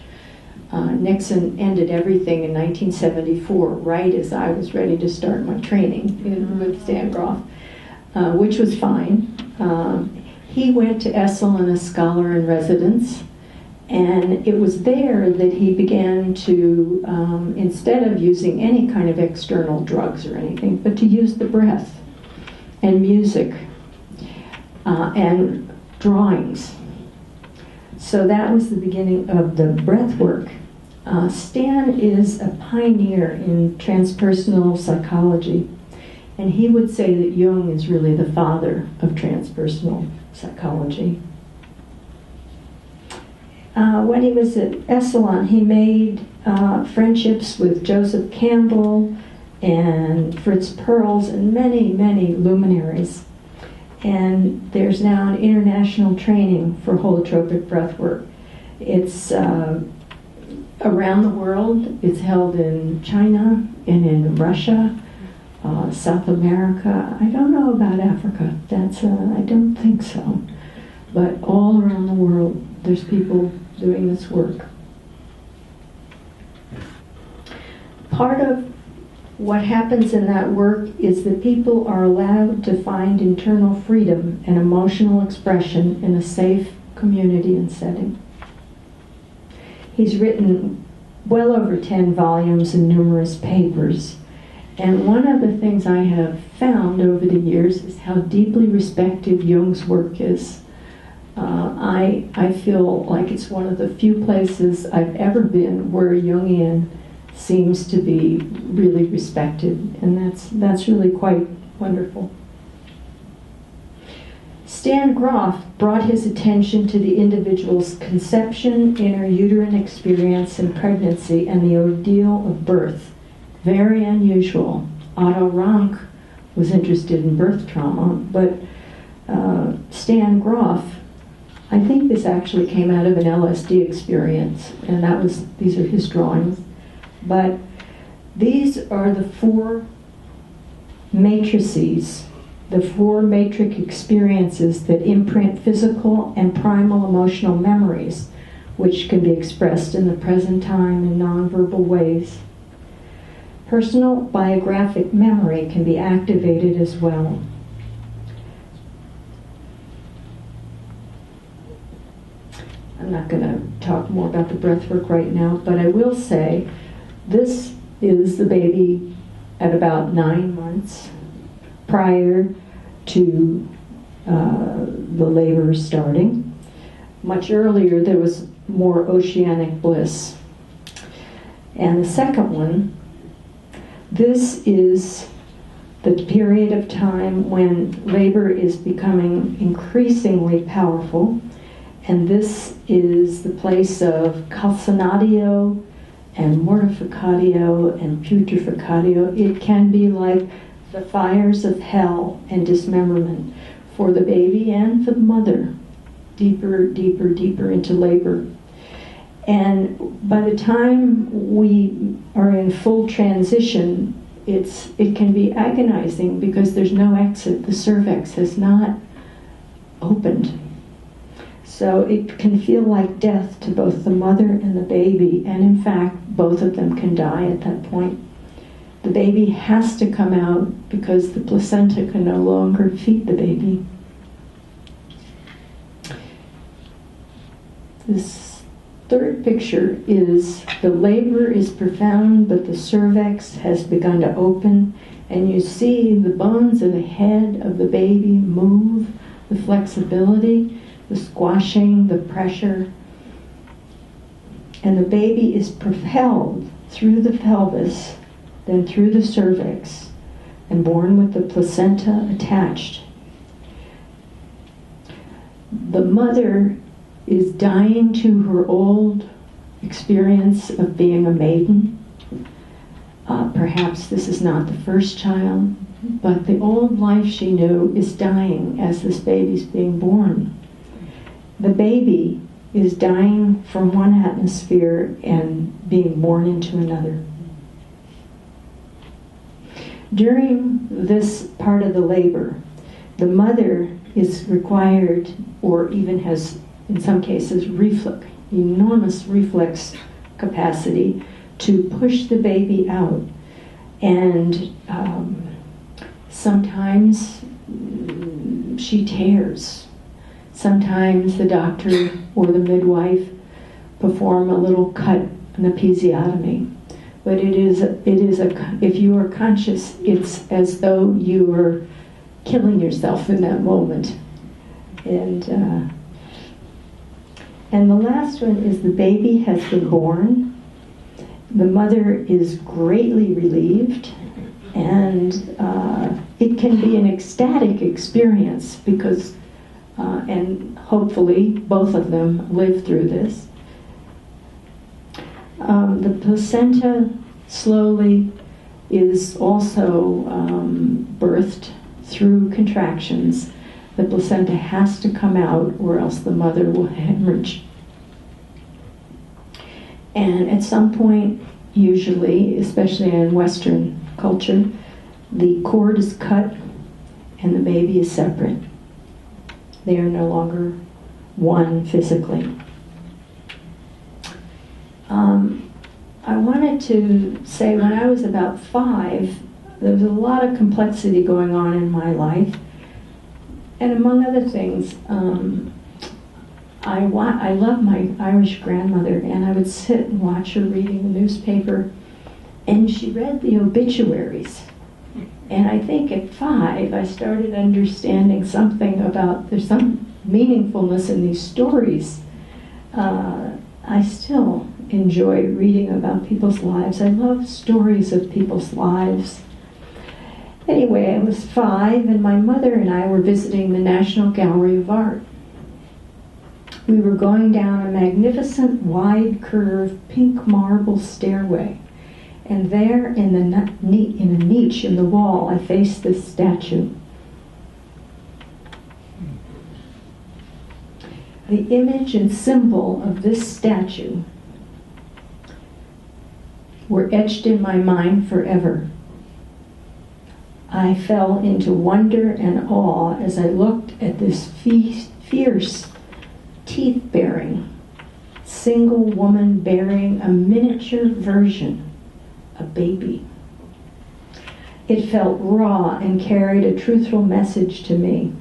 D: Nixon ended everything in 1974, right as I was ready to start my training with Stan Grof, which was fine. He went to Essel and a scholar in residence, and it was there that he began to, instead of using any kind of external drugs or anything, but to use the breath and music and drawings. So that was the beginning of the breath work. Stan is a pioneer in transpersonal psychology, and he would say that Jung is really the father of transpersonal psychology. When he was at Esalen, he made friendships with Joseph Campbell and Fritz Perls and many, many luminaries. And there's now an international training for holotropic breathwork. It's around the world. It's held in China and in Russia, South America. I don't know about Africa. I don't think so. But all around the world, there's people doing this work. Part of what happens in that work is that people are allowed to find internal freedom and emotional expression in a safe community and setting. He's written well over 10 volumes and numerous papers. And one of the things I have found over the years is how deeply respected Jung's work is. I feel like it's one of the few places I've ever been where Jungian seems to be really respected, and that's really quite wonderful. Stan Grof brought his attention to the individual's conception, intrauterine experience, and pregnancy, and the ordeal of birth. Very unusual. Otto Rank was interested in birth trauma, but Stan Grof, I think this actually came out of an LSD experience, and these are his drawings. But these are the four matrices, the four matrix experiences that imprint physical and primal emotional memories, which can be expressed in the present time in nonverbal ways. Personal biographic memory can be activated as well. I'm not going to talk more about the breath work right now, but I will say this is the baby at about 9 months prior to the labor starting. Much earlier, there was more oceanic bliss. And the second one, this is the period of time when labor is becoming increasingly powerful. And this is the place of calcinatio and mortificatio and putreficatio. It can be like the fires of hell and dismemberment for the baby and for the mother, deeper, deeper, deeper into labor. And by the time we are in full transition, it can be agonizing because there's no exit. The cervix has not opened. So it can feel like death to both the mother and the baby, and in fact, both of them can die at that point. The baby has to come out because the placenta can no longer feed the baby. This third picture is the labor is profound, but the cervix has begun to open, and you see the bones of the head of the baby move, the flexibility, the squashing, the pressure, and the baby is propelled through the pelvis, then through the cervix, and born with the placenta attached. The mother is dying to her old experience of being a maiden. Perhaps this is not the first child, but the old life she knew is dying as this baby's being born. The baby is dying from one atmosphere and being born into another. During this part of the labor, the mother is required, or even has, in some cases, enormous reflex capacity to push the baby out. And sometimes she tears. Sometimes the doctor or the midwife perform a little cut, an episiotomy. But if you are conscious, it's as though you were killing yourself in that moment. And the last one is the baby has been born. The mother is greatly relieved, and it can be an ecstatic experience because, and hopefully both of them live through this. The placenta slowly is also birthed through contractions. The placenta has to come out or else the mother will hemorrhage. And at some point, usually, especially in Western culture, the cord is cut and the baby is separate. They are no longer one physically. I wanted to say when I was about 5, there was a lot of complexity going on in my life. And among other things, I love my Irish grandmother, and I would sit and watch her reading the newspaper, and she read the obituaries. And I think at 5, I started understanding something about, there's some meaningfulness in these stories. I still enjoy reading about people's lives. I love stories of people's lives. Anyway, I was 5, and my mother and I were visiting the National Gallery of Art. We were going down a magnificent, wide curved, pink marble stairway. And there, in a niche in the wall, I faced this statue. The image and symbol of this statue were etched in my mind forever. I fell into wonder and awe as I looked at this fierce, teeth-bearing, single woman bearing a miniature version, a baby. It felt raw and carried a truthful message to me.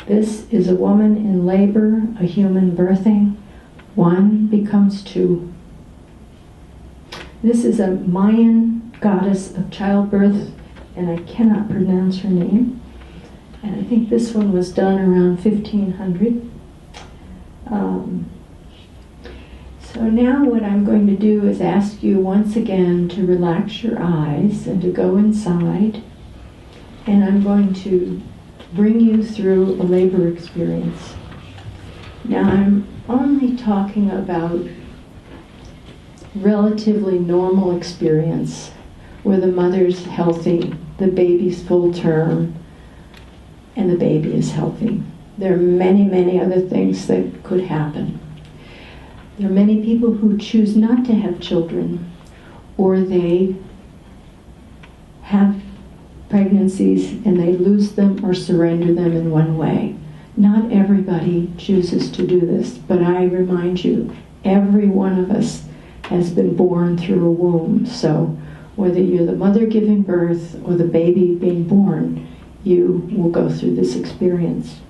D: This is a woman in labor, a human birthing. 1 becomes 2. This is a Mayan goddess of childbirth, and I cannot pronounce her name. And I think this one was done around 1500. So now what I'm going to do is ask you once again to relax your eyes and to go inside. And I'm going to bring you through a labor experience. Now I'm only talking about relatively normal experience where the mother's healthy, the baby's full term, and the baby is healthy. There are many, many other things that could happen. There are many people who choose not to have children, or they have pregnancies and they lose them or surrender them in one way. Not everybody chooses to do this, but I remind you, every one of us has been born through a womb. So whether you're the mother giving birth or the baby being born, you will go through this experience.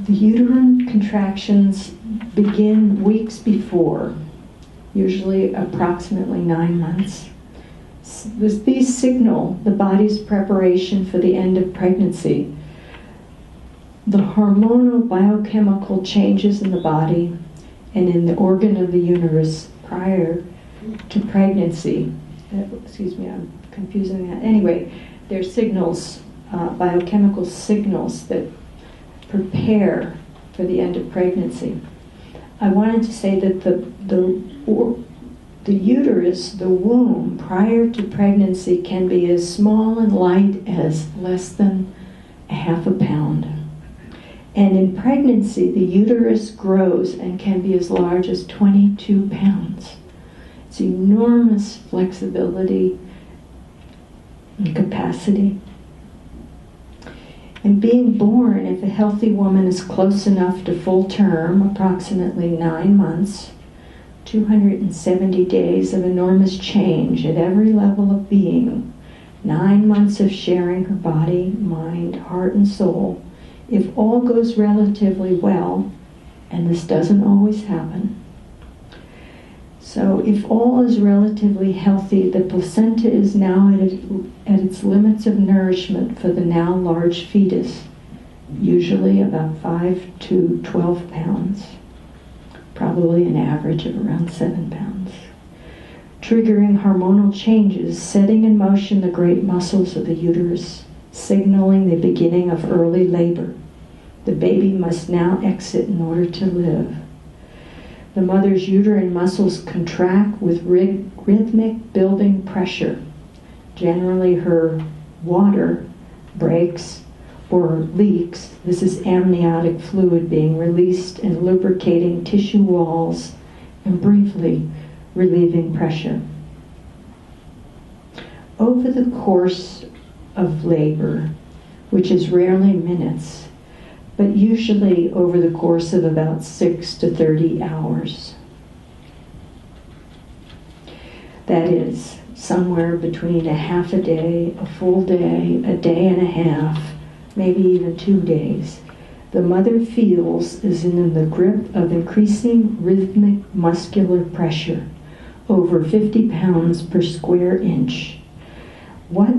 D: The uterine contractions begin weeks before, usually approximately 9 months. These signal the body's preparation for the end of pregnancy. The hormonal biochemical changes in the body and in the organ of the uterus prior to pregnancy. Excuse me, I'm confusing that. Anyway, they're signals, biochemical signals that prepare for the end of pregnancy. I wanted to say that the uterus, the womb, prior to pregnancy can be as small and light as less than a half a pound. And in pregnancy, the uterus grows and can be as large as 22 pounds. It's enormous flexibility and capacity. And being born, if a healthy woman is close enough to full term, approximately 9 months, 270 days of enormous change at every level of being, 9 months of sharing her body, mind, heart, and soul. If all goes relatively well, and this doesn't always happen, so if all is relatively healthy, the placenta is now at its limits of nourishment for the now large fetus, usually about 5 to 12 pounds, probably an average of around 7 pounds, triggering hormonal changes, setting in motion the great muscles of the uterus, signaling the beginning of early labor. The baby must now exit in order to live. The mother's uterine muscles contract with rhythmic building pressure. Generally her water breaks or leaks. This is amniotic fluid being released and lubricating tissue walls and briefly relieving pressure. Over the course of labor, which is rarely minutes, but usually over the course of about 6 to 30 hours. That is, somewhere between a half a day, a full day, a day and a half, maybe even 2 days, the mother feels is in the grip of increasing rhythmic muscular pressure, over 50 pounds per square inch. What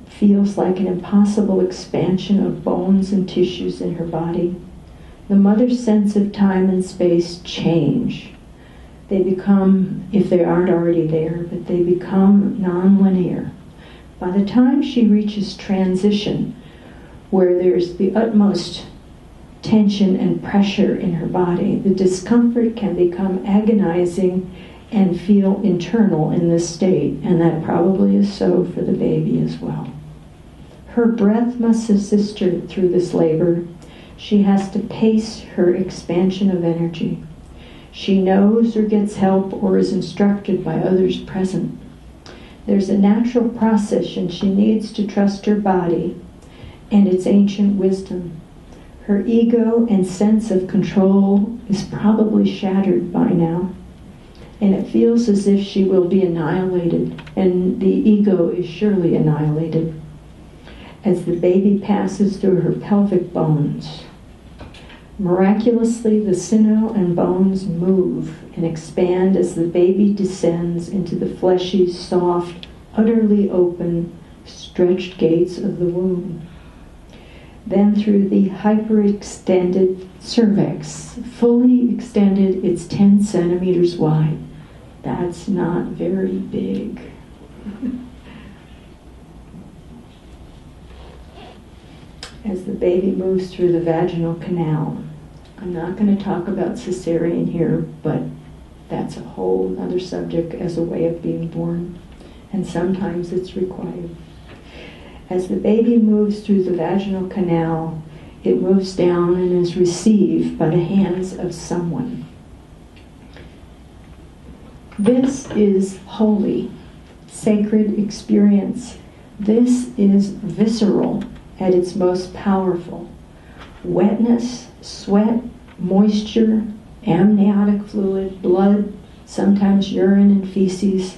D: feels like an impossible expansion of bones and tissues in her body. The mother's sense of time and space change. They become, if they aren't already there, but they become non-linear. By the time she reaches transition, where there's the utmost tension and pressure in her body, the discomfort can become agonizing and feel internal in this state, and that probably is so for the baby as well. Her breath must assist her through this labor. She has to pace her expansion of energy. She knows or gets help or is instructed by others present. There's a natural process, and she needs to trust her body and its ancient wisdom. Her ego and sense of control is probably shattered by now, and it feels as if she will be annihilated, and the ego is surely annihilated as the baby passes through her pelvic bones. Miraculously, the sinew and bones move and expand as the baby descends into the fleshy, soft, utterly open, stretched gates of the womb. Then through the hyperextended cervix, fully extended, it's 10 centimeters wide. That's not very big. As the baby moves through the vaginal canal. I'm not going to talk about cesarean here, but that's a whole other subject as a way of being born, and sometimes it's required. As the baby moves through the vaginal canal, it moves down and is received by the hands of someone. This is holy, sacred experience. This is visceral at its most powerful. Wetness, sweat, moisture, amniotic fluid, blood, sometimes urine and feces,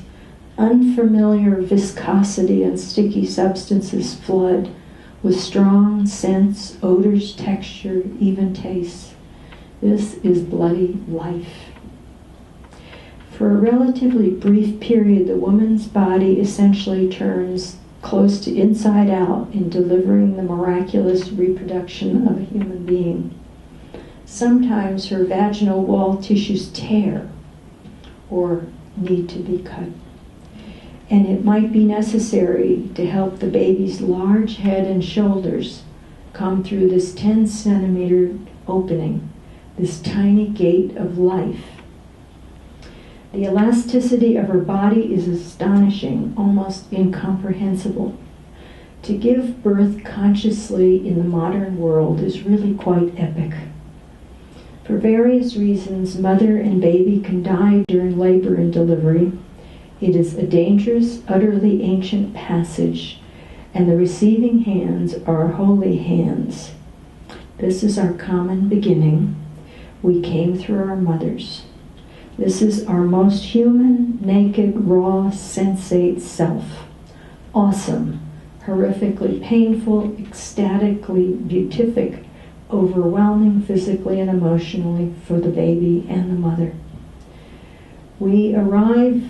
D: unfamiliar viscosity and sticky substances flood with strong scents, odors, texture, even taste. This is bloody life. For a relatively brief period, the woman's body essentially turns close to inside out in delivering the miraculous reproduction of a human being. Sometimes her vaginal wall tissues tear or need to be cut. And it might be necessary to help the baby's large head and shoulders come through this 10 centimeter opening this tiny gate of life. The elasticity of her body is astonishing, almost incomprehensible. To give birth consciously in the modern world is really quite epic. For various reasons, mother and baby can die during labor and delivery. It is a dangerous, utterly ancient passage, and the receiving hands are holy hands. This is our common beginning. We came through our mothers. This is our most human, naked, raw, sensate self. Awesome, horrifically painful, ecstatically beatific, overwhelming physically and emotionally for the baby and the mother. We arrive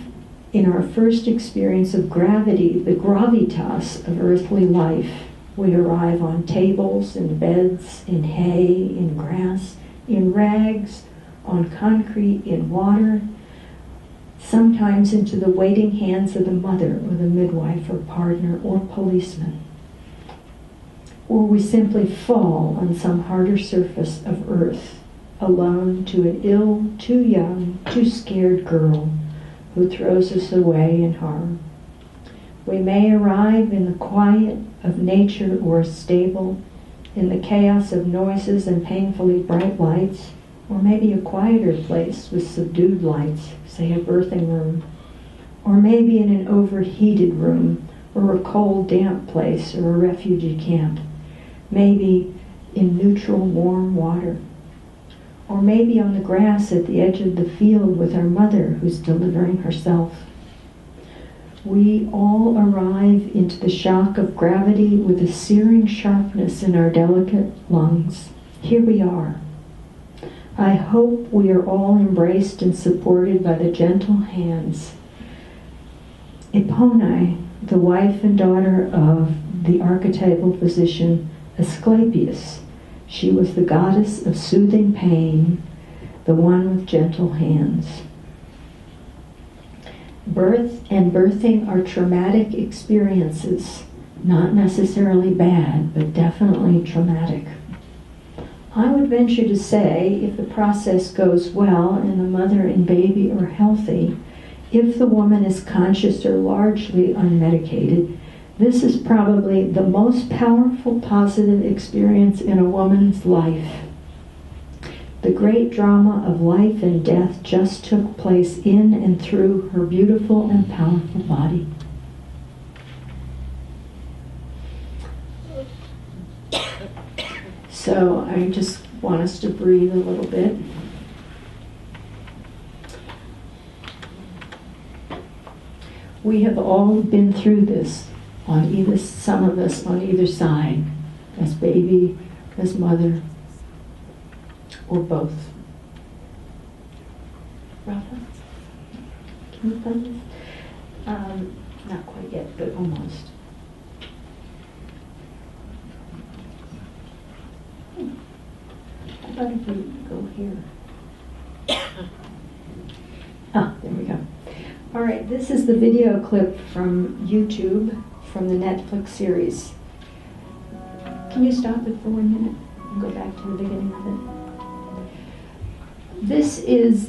D: in our first experience of gravity, the gravitas of earthly life. We arrive on tables, in beds, in hay, in grass, in rags, on concrete, in water, sometimes into the waiting hands of the mother or the midwife or partner or policeman. Or we simply fall on some harder surface of earth, alone to an ill, too young, too scared girl who throws us away in horror. We may arrive in the quiet of nature or a stable, in the chaos of noises and painfully bright lights, or maybe a quieter place with subdued lights, say a birthing room, or maybe in an overheated room, or a cold, damp place, or a refugee camp, maybe in neutral, warm water, or maybe on the grass at the edge of the field with our mother who's delivering herself. We all arrive into the shock of gravity with a searing sharpness in our delicate lungs. Here we are. I hope we are all embraced and supported by the gentle hands. Epone, the wife and daughter of the archetypal physician Asclepius, she was the goddess of soothing pain, the one with gentle hands. Birth and birthing are traumatic experiences, not necessarily bad, but definitely traumatic. I would venture to say, if the process goes well and the mother and baby are healthy, if the woman is conscious or largely unmedicated, this is probably the most powerful positive experience in a woman's life. The great drama of life and death just took place in and through her beautiful and powerful body. So I just want us to breathe a little bit. We have all been through this, some of us on either side, as baby, as mother, or both. Rafa, can you play this? Not quite yet, but almost. How about if we go here? There we go. All right, this is the video clip from YouTube, from the Netflix series. Can you stop it for 1 minute and go back to the beginning of it?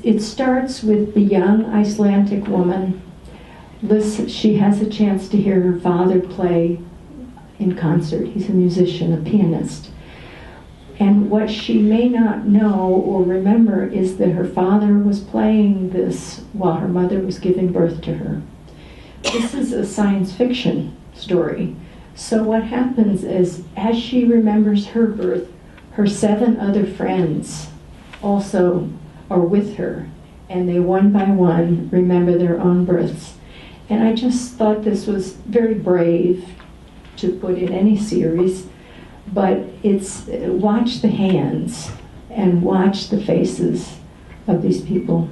D: It starts with the young Icelandic woman. She has a chance to hear her father play in concert. He's a musician, a pianist. And what she may not know or remember is that her father was playing this while her mother was giving birth to her. This is a science fiction story. So what happens is, as she remembers her birth, her 7 other friends also are with her, and they one by one remember their own births. And I just thought this was very brave to put in any series, but it's watch the hands and watch the faces of these people.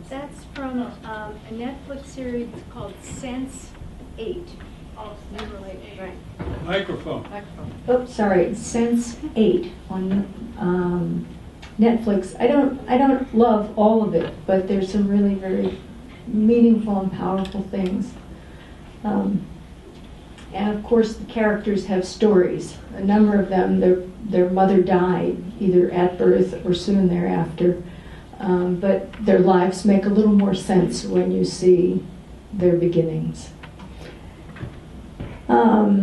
F: That's from a Netflix series called Sense 8.
E: Oh,
F: Right.
G: Microphone.
D: Oh, sorry, Sense 8 on Netflix. I don't love all of it, but there's some really very meaningful and powerful things. And of course, the characters have stories. A number of them, their mother died either at birth or soon thereafter. But their lives make a little more sense when you see their beginnings. Okay.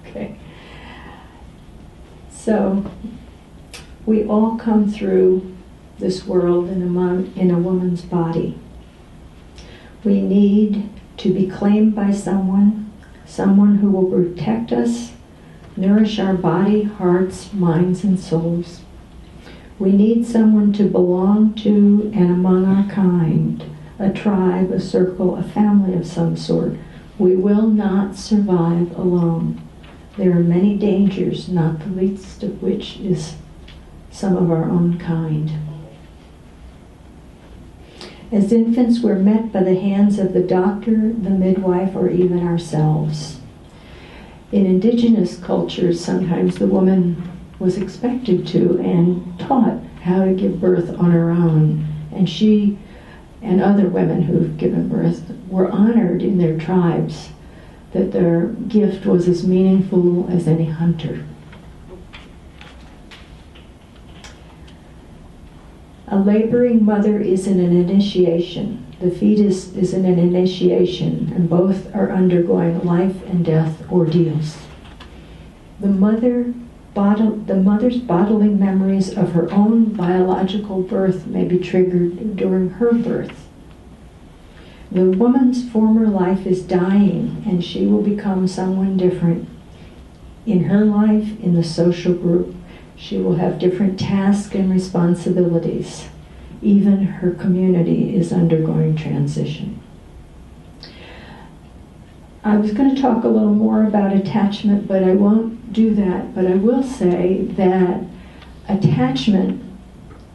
D: Okay. So, we all come through this world in a woman's body. We need to be claimed by someone who will protect us, nourish our body, hearts, minds, and souls. We need someone to belong to and among our kind, a tribe, a circle, a family of some sort. We will not survive alone. There are many dangers, not the least of which is some of our own kind. As infants, we're met by the hands of the doctor, the midwife, or even ourselves. In indigenous cultures, sometimes the woman was expected to and taught how to give birth on her own. And she and other women who've given birth were honored in their tribes, that their gift was as meaningful as any hunter. A laboring mother is in an initiation. The fetus is in an initiation, and both are undergoing life and death ordeals. The mother's bodily memories of her own biological birth may be triggered during her birth. The woman's former life is dying, and she will become someone different. In her life, in the social group, she will have different tasks and responsibilities. Even her community is undergoing transition. I was going to talk a little more about attachment, but I won't do that. But I will say that attachment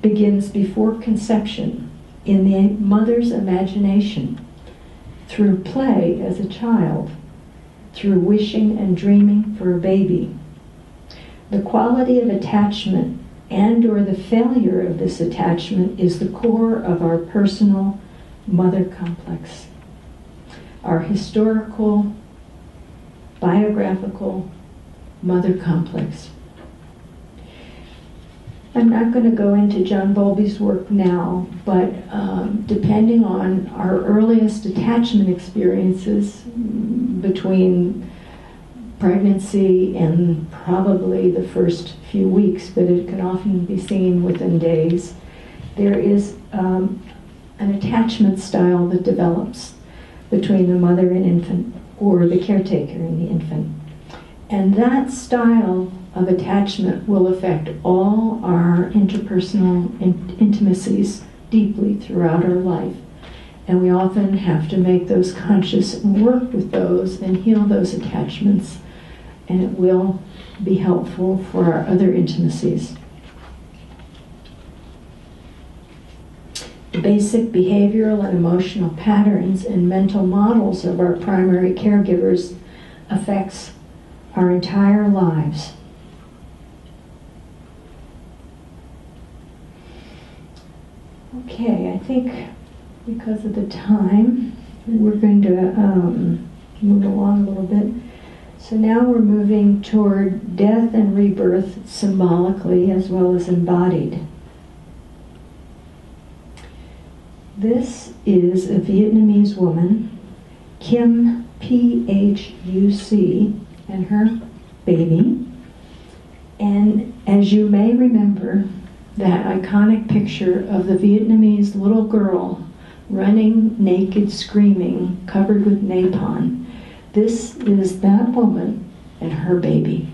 D: begins before conception in the mother's imagination, through play as a child, through wishing and dreaming for a baby. The quality of attachment and or the failure of this attachment is the core of our personal mother complex, our historical, biographical mother complex. I'm not going to go into John Bowlby's work now, but depending on our earliest attachment experiences between pregnancy and probably the first few weeks, but it can often be seen within days, there is an attachment style that develops between the mother and infant, or the caretaker and the infant. And that style of attachment will affect all our interpersonal intimacies deeply throughout our life. And we often have to make those conscious and work with those and heal those attachments, and it will be helpful for our other intimacies. The basic behavioral and emotional patterns and mental models of our primary caregivers affects our entire lives. Okay, I think because of the time, we're going to move along a little bit. So now we're moving toward death and rebirth symbolically as well as embodied. This is a Vietnamese woman, Kim Phuc, and her baby. And as you may remember, that iconic picture of the Vietnamese little girl running naked, screaming, covered with napalm. This is that woman and her baby.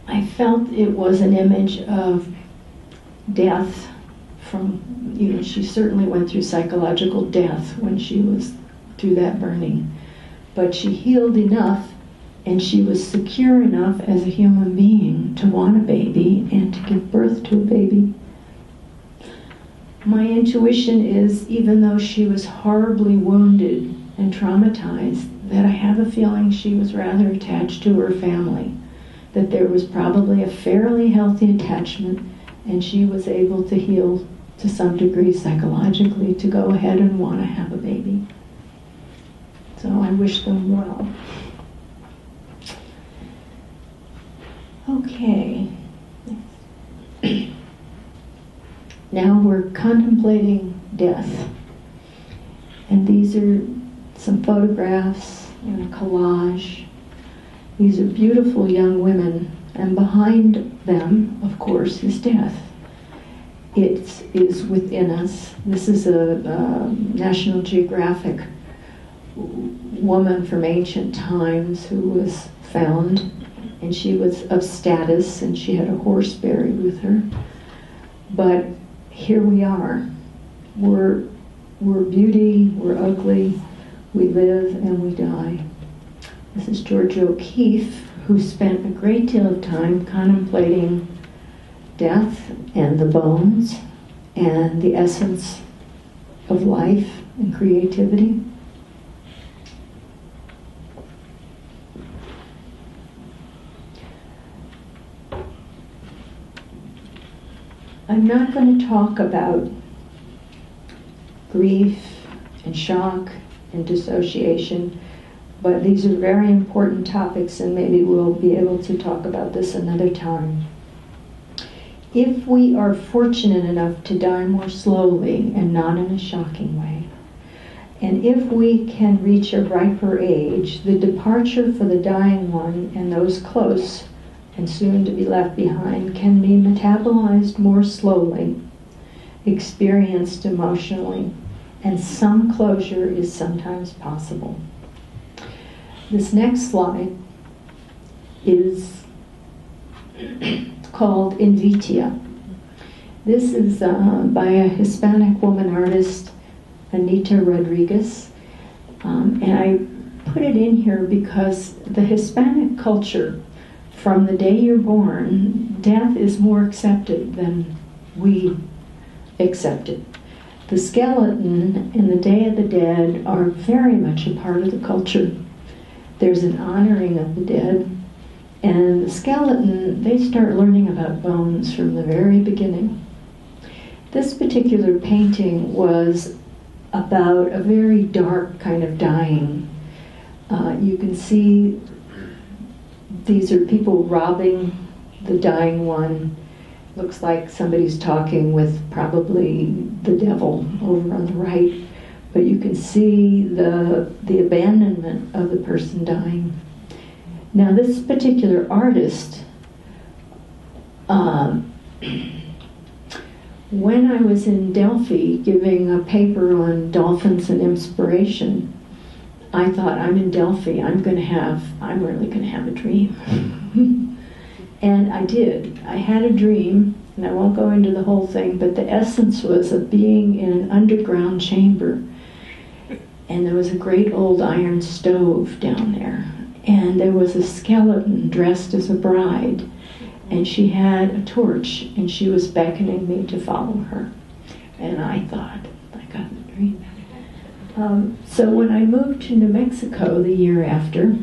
D: I felt it was an image of death from, she certainly went through psychological death when she was through that burning. But she healed enough, and she was secure enough as a human being to want a baby and to give birth to a baby. My intuition is, even though she was horribly wounded and traumatized, that I have a feeling she was rather attached to her family, that there was probably a fairly healthy attachment, and she was able to heal to some degree psychologically to go ahead and want to have a baby. So I wish them well. Okay. Now we're contemplating death. And these are some photographs and a collage. These are beautiful young women, and behind them, of course, is death. It is within us. This is a National Geographic woman from ancient times who was found, and she was of status, and she had a horse buried with her. But here we are. We're beauty, we're ugly, we live and we die. This is George O'Keeffe, who spent a great deal of time contemplating death and the bones and the essence of life and creativity. I'm not going to talk about grief and shock and dissociation, but these are very important topics, and maybe we'll be able to talk about this another time. If we are fortunate enough to die more slowly and not in a shocking way, and if we can reach a riper age, the departure for the dying one and those close and soon to be left behind can be metabolized more slowly, experienced emotionally, and some closure is sometimes possible. This next slide is called Invitia. This is by a Hispanic woman artist, Anita Rodriguez, and I put it in here because the Hispanic culture, from the day you're born, death is more accepted than we accept it. The skeleton and the Day of the Dead are very much a part of the culture. There's an honoring of the dead, and the skeleton, they start learning about bones from the very beginning. This particular painting was about a very dark kind of dying. You can see these are people robbing the dying one. Looks like somebody's talking with probably the devil over on the right, but you can see the abandonment of the person dying. Now this particular artist, when I was in Delphi giving a paper on dolphins and inspiration, I thought, I'm in Delphi, I'm really going to have a dream. And I did. I had a dream, and I won't go into the whole thing, but the essence was of being in an underground chamber. And there was a great old iron stove down there. And there was a skeleton dressed as a bride. And she had a torch, and she was beckoning me to follow her. And I thought, I got the dream. So when I moved to New Mexico the year after,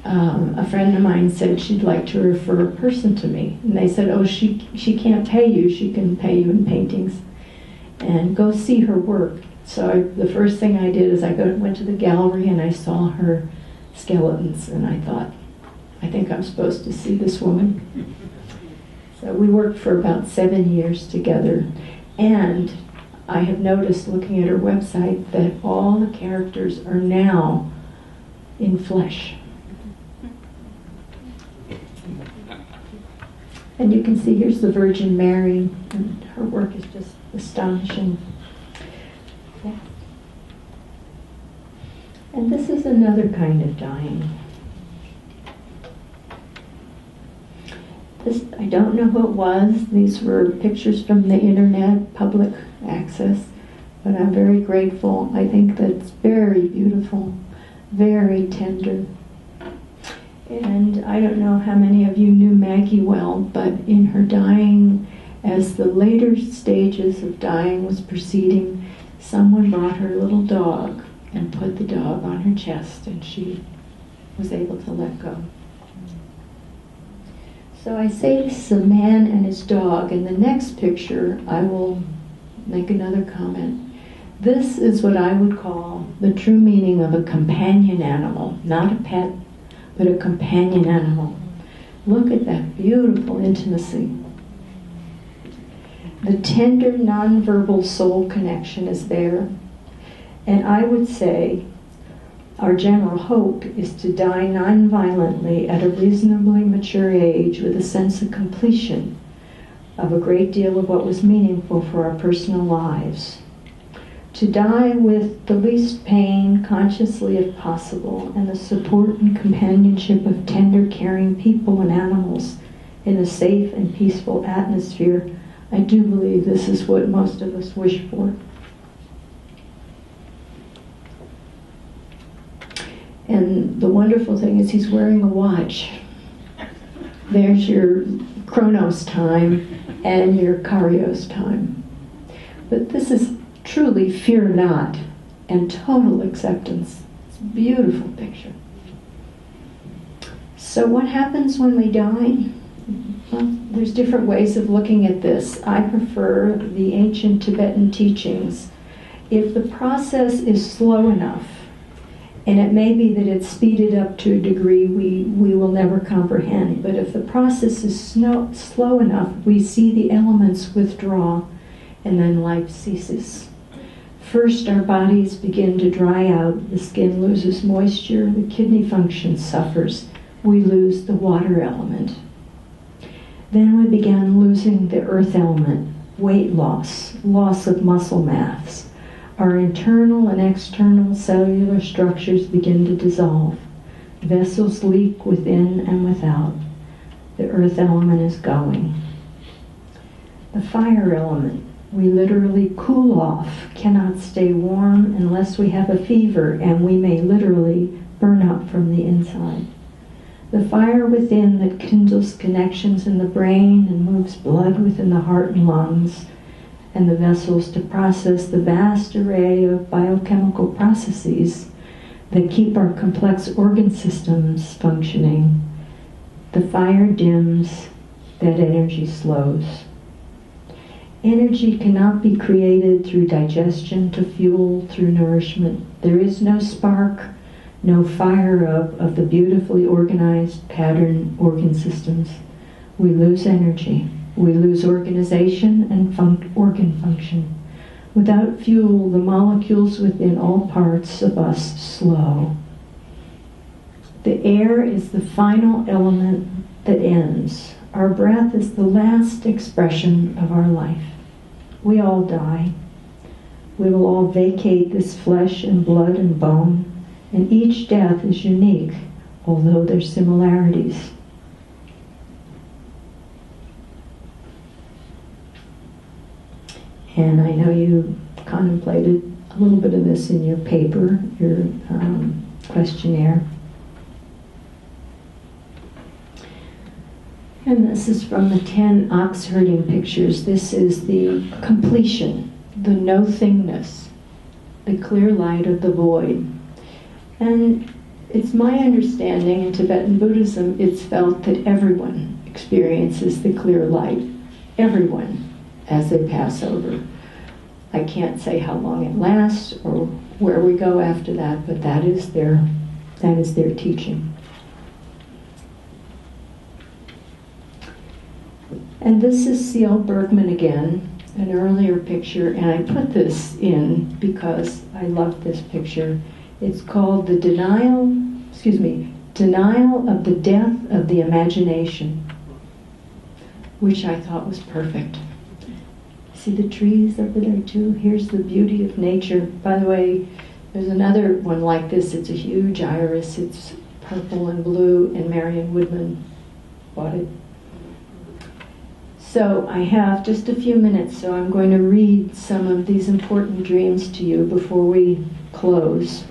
D: a friend of mine said she'd like to refer a person to me. And they said, oh, she can't pay you, she can pay you in paintings. And go see her work. So the first thing I did is I went to the gallery and I saw her skeletons, and I thought, I think I'm supposed to see this woman. So we worked for about 7 years together, and I have noticed looking at her website that all the characters are now in flesh. And you can see here's the Virgin Mary, and her work is just astonishing. Yeah. And this is another kind of dying. This, I don't know who it was. These were pictures from the internet, public access. but I'm very grateful. I think that's very beautiful, very tender. And I don't know how many of you knew Maggie well, but in her dying, as the later stages of dying was proceeding, someone brought her little dog and put the dog on her chest, and she was able to let go. So I say this is a man and his dog. In the next picture, I will make another comment. This is what I would call the true meaning of a companion animal, not a pet, but a companion animal. Look at that beautiful intimacy. The tender, nonverbal soul connection is there. And I would say our general hope is to die non-violently at a reasonably mature age with a sense of completion of a great deal of what was meaningful for our personal lives. To die with the least pain, consciously if possible, and the support and companionship of tender, caring people and animals in a safe and peaceful atmosphere. I do believe this is what most of us wish for. And the wonderful thing is he's wearing a watch. There's your Chronos time and your Kairos time. But this is truly fear not and total acceptance. It's a beautiful picture. So what happens when we die? Well, there's different ways of looking at this. I prefer the ancient Tibetan teachings. If the process is slow enough, and it may be that it's speeded up to a degree we will never comprehend, but if the process is slow enough, we see the elements withdraw, and then life ceases. First, our bodies begin to dry out, the skin loses moisture, the kidney function suffers, we lose the water element. Then we began losing the earth element, weight loss, loss of muscle mass. Our internal and external cellular structures begin to dissolve. Vessels leak within and without. The earth element is going. The fire element, we literally cool off, cannot stay warm unless we have a fever, and we may literally burn up from the inside. The fire within that kindles connections in the brain and moves blood within the heart and lungs, and the vessels to process the vast array of biochemical processes that keep our complex organ systems functioning. The fire dims, that energy slows. Energy cannot be created through digestion to fuel, through nourishment. There is no spark, no fire of the beautifully organized pattern organ systems. We lose energy. We lose organization and organ function. Without fuel, the molecules within all parts of us slow. The air is the final element that ends. Our breath is the last expression of our life. We all die. We will all vacate this flesh and blood and bone, and each death is unique, although there's similarities. And I know you contemplated a little bit of this in your paper, your questionnaire. And this is from the 10 ox herding pictures. This is the completion, the no-thingness, the clear light of the void. And it's my understanding in Tibetan Buddhism, it's felt that everyone experiences the clear light. Everyone. As they pass over. I can't say how long it lasts or where we go after that, but that is their teaching. And this is C.L. Bergman again, an earlier picture, and I put this in because I love this picture. It's called the denial of the death of the imagination, which I thought was perfect. See the trees over there too? Here's the beauty of nature. By the way, there's another one like this. It's a huge iris. It's purple and blue, and Marion Woodman bought it. So I have just a few minutes, so I'm going to read some of these important dreams to you before we close.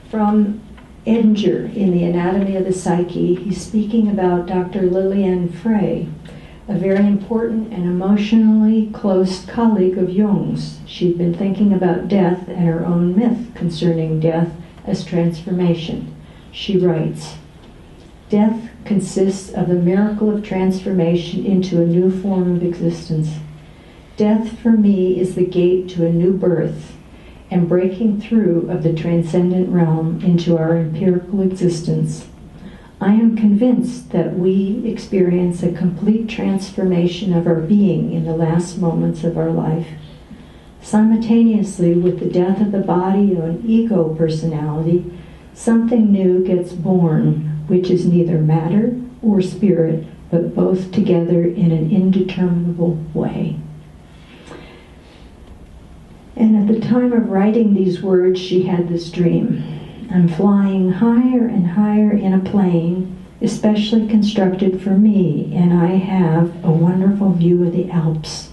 D: From Edinger in The Anatomy of the Psyche, he's speaking about Dr. Lillian Frey, a very important and emotionally close colleague of Jung's. She'd been thinking about death and her own myth concerning death as transformation. She writes, "Death consists of the miracle of transformation into a new form of existence. Death for me is the gate to a new birth and breaking through of the transcendent realm into our empirical existence. I am convinced that we experience a complete transformation of our being in the last moments of our life. Simultaneously with the death of the body of an ego personality, something new gets born, which is neither matter or spirit, but both together in an indeterminable way." And at the time of writing these words, she had this dream. "I'm flying higher and higher in a plane, especially constructed for me, and I have a wonderful view of the Alps,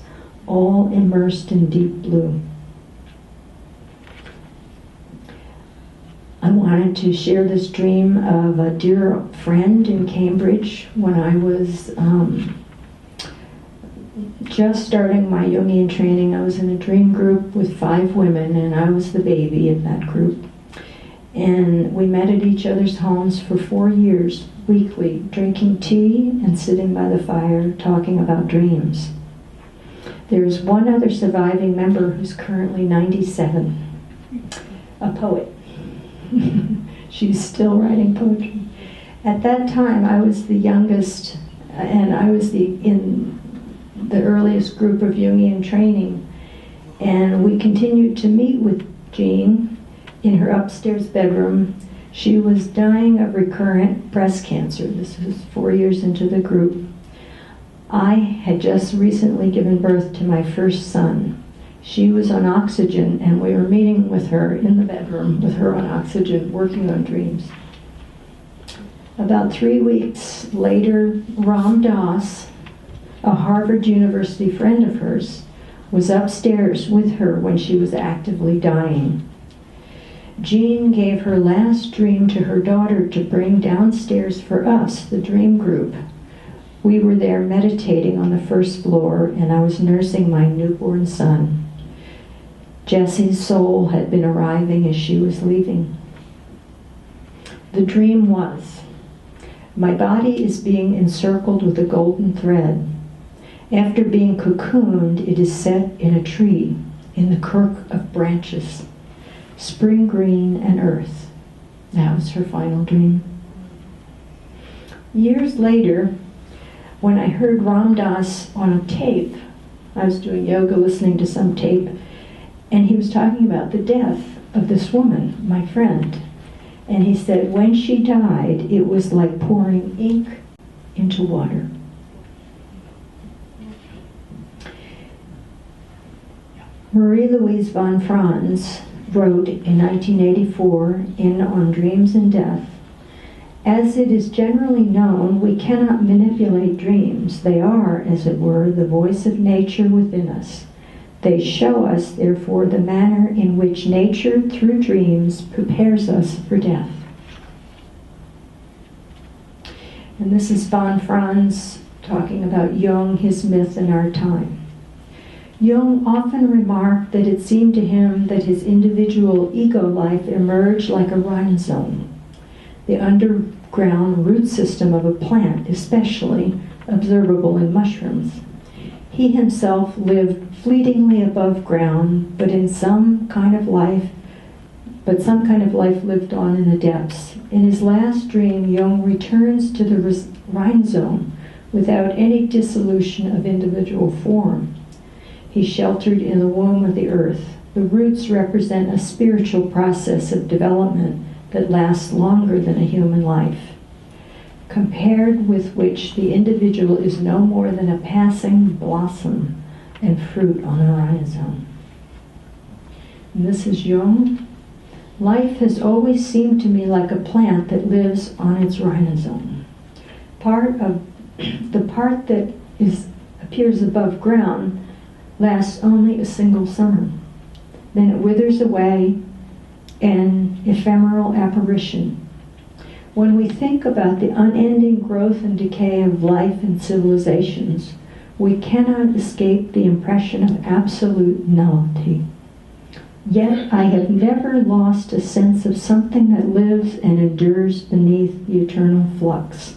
D: all immersed in deep blue." I wanted to share this dream of a dear friend in Cambridge when I was just starting my Jungian training. I was in a dream group with 5 women, and I was the baby of that group. And we met at each other's homes for 4 years, weekly, drinking tea and sitting by the fire, talking about dreams. There's one other surviving member who's currently 97, a poet. She's still writing poetry. At that time, I was the youngest, and I was in the earliest group of Jungian training. And we continued to meet with Jean in her upstairs bedroom. She was dying of recurrent breast cancer. This was 4 years into the group. I had just recently given birth to my first son. She was on oxygen, and we were meeting with her in the bedroom with her on oxygen, working on dreams. About 3 weeks later, Ram Dass, a Harvard University friend of hers, was upstairs with her when she was actively dying. Jean gave her last dream to her daughter to bring downstairs for us, the dream group. We were there meditating on the first floor, and I was nursing my newborn son. Jessie's soul had been arriving as she was leaving. The dream was, my body is being encircled with a golden thread. After being cocooned, it is set in a tree, in the crook of branches, spring green and earth. That was her final dream. Years later, when I heard Ram Dass on a tape, I was doing yoga listening to some tape, and he was talking about the death of this woman, my friend. And he said when she died, it was like pouring ink into water. Marie-Louise von Franz wrote in 1984 in On Dreams and Death, "As it is generally known, we cannot manipulate dreams. They are, as it were, the voice of nature within us. They show us, therefore, the manner in which nature, through dreams, prepares us for death." And this is von Franz talking about Jung, his myth, in our time. Jung often remarked that it seemed to him that his individual ego life emerged like a rhizome, the underground root system of a plant, especially observable in mushrooms. He himself lived fleetingly above ground, but some kind of life lived on in the depths. In his last dream, Jung returns to the rhizome without any dissolution of individual form. He's sheltered in the womb of the earth. The roots represent a spiritual process of development that lasts longer than a human life, compared with which the individual is no more than a passing blossom and fruit on a rhizome. And this is Jung. Life has always seemed to me like a plant that lives on its rhizome. The part that is appears above ground lasts only a single summer. Then it withers away, an ephemeral apparition. When we think about the unending growth and decay of life and civilizations, we cannot escape the impression of absolute nullity. Yet I have never lost a sense of something that lives and endures beneath the eternal flux.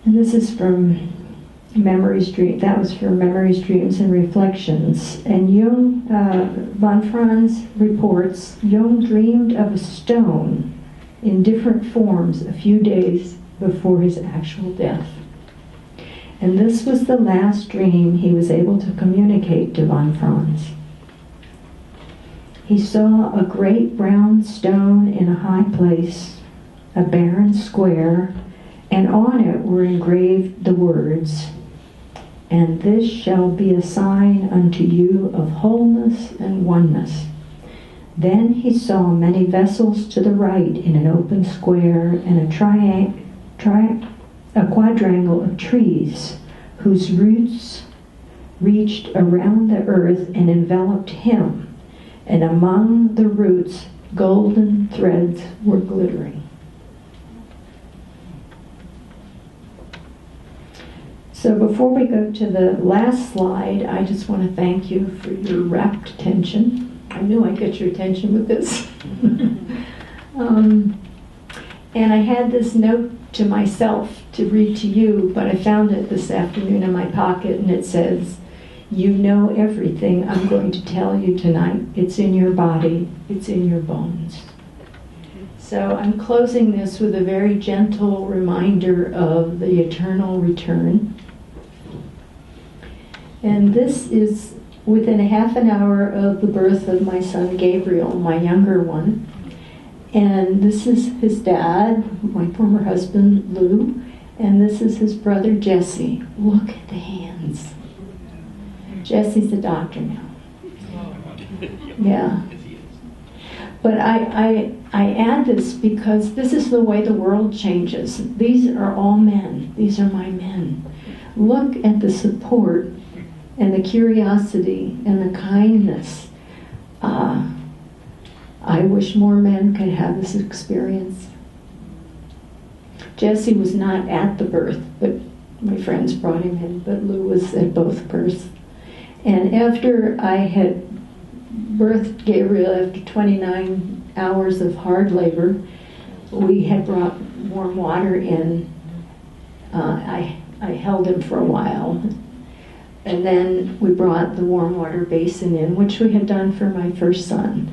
D: And this is from that was from Memories, Dreams, and Reflections. And Jung, von Franz reports, Jung dreamed of a stone in different forms a few days before his actual death. And this was the last dream he was able to communicate to von Franz. He saw a great brown stone in a high place, a barren square, and on it were engraved the words, "And this shall be a sign unto you of wholeness and oneness." Then he saw many vessels to the right in an open square and a quadrangle of trees whose roots reached around the earth and enveloped him, and among the roots golden threads were glittering. So before we go to the last slide, I just want to thank you for your rapt attention. I knew I'd get your attention with this. And I had this note to myself to read to you, but I found it this afternoon in my pocket, and it says, "You know everything I'm going to tell you tonight. It's in your body. It's in your bones." So I'm closing this with a very gentle reminder of the eternal return. And this is within a half an hour of the birth of my son Gabriel, my younger one. And this is his dad, my former husband Lou, and this is his brother Jesse. Look at the hands. Jesse's a doctor now. Yeah. But I add this because this is the way the world changes. These are all men. These are my men. Look at the support and the curiosity and the kindness. I wish more men could have this experience. Jesse was not at the birth, but my friends brought him in, but Lou was at both births. And after I had birthed Gabriel, after 29 hours of hard labor, we had brought warm water in. I held him for a while. And then we brought the warm water basin in, which we had done for my first son.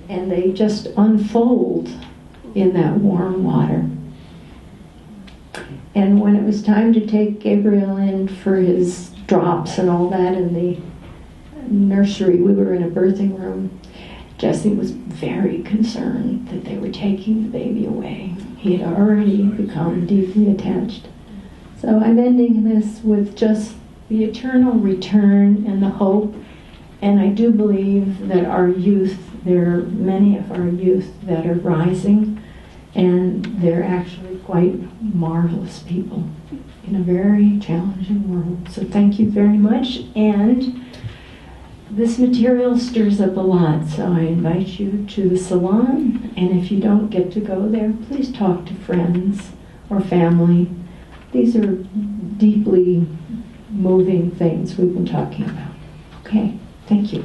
D: And they just unfold in that warm water. And when it was time to take Gabriel in for his drops and all that in the nursery, we were in a birthing room, Jesse was very concerned that they were taking the baby away. He had already become deeply attached. So I'm ending this with just the eternal return and the hope. And I do believe that our youth, there are many of our youth that are rising, and they're actually quite marvelous people in a very challenging world. So thank you very much. And this material stirs up a lot, so I invite you to the salon. And if you don't get to go there, please talk to friends or family. These are deeply moving things we've been talking about. Okay, thank you.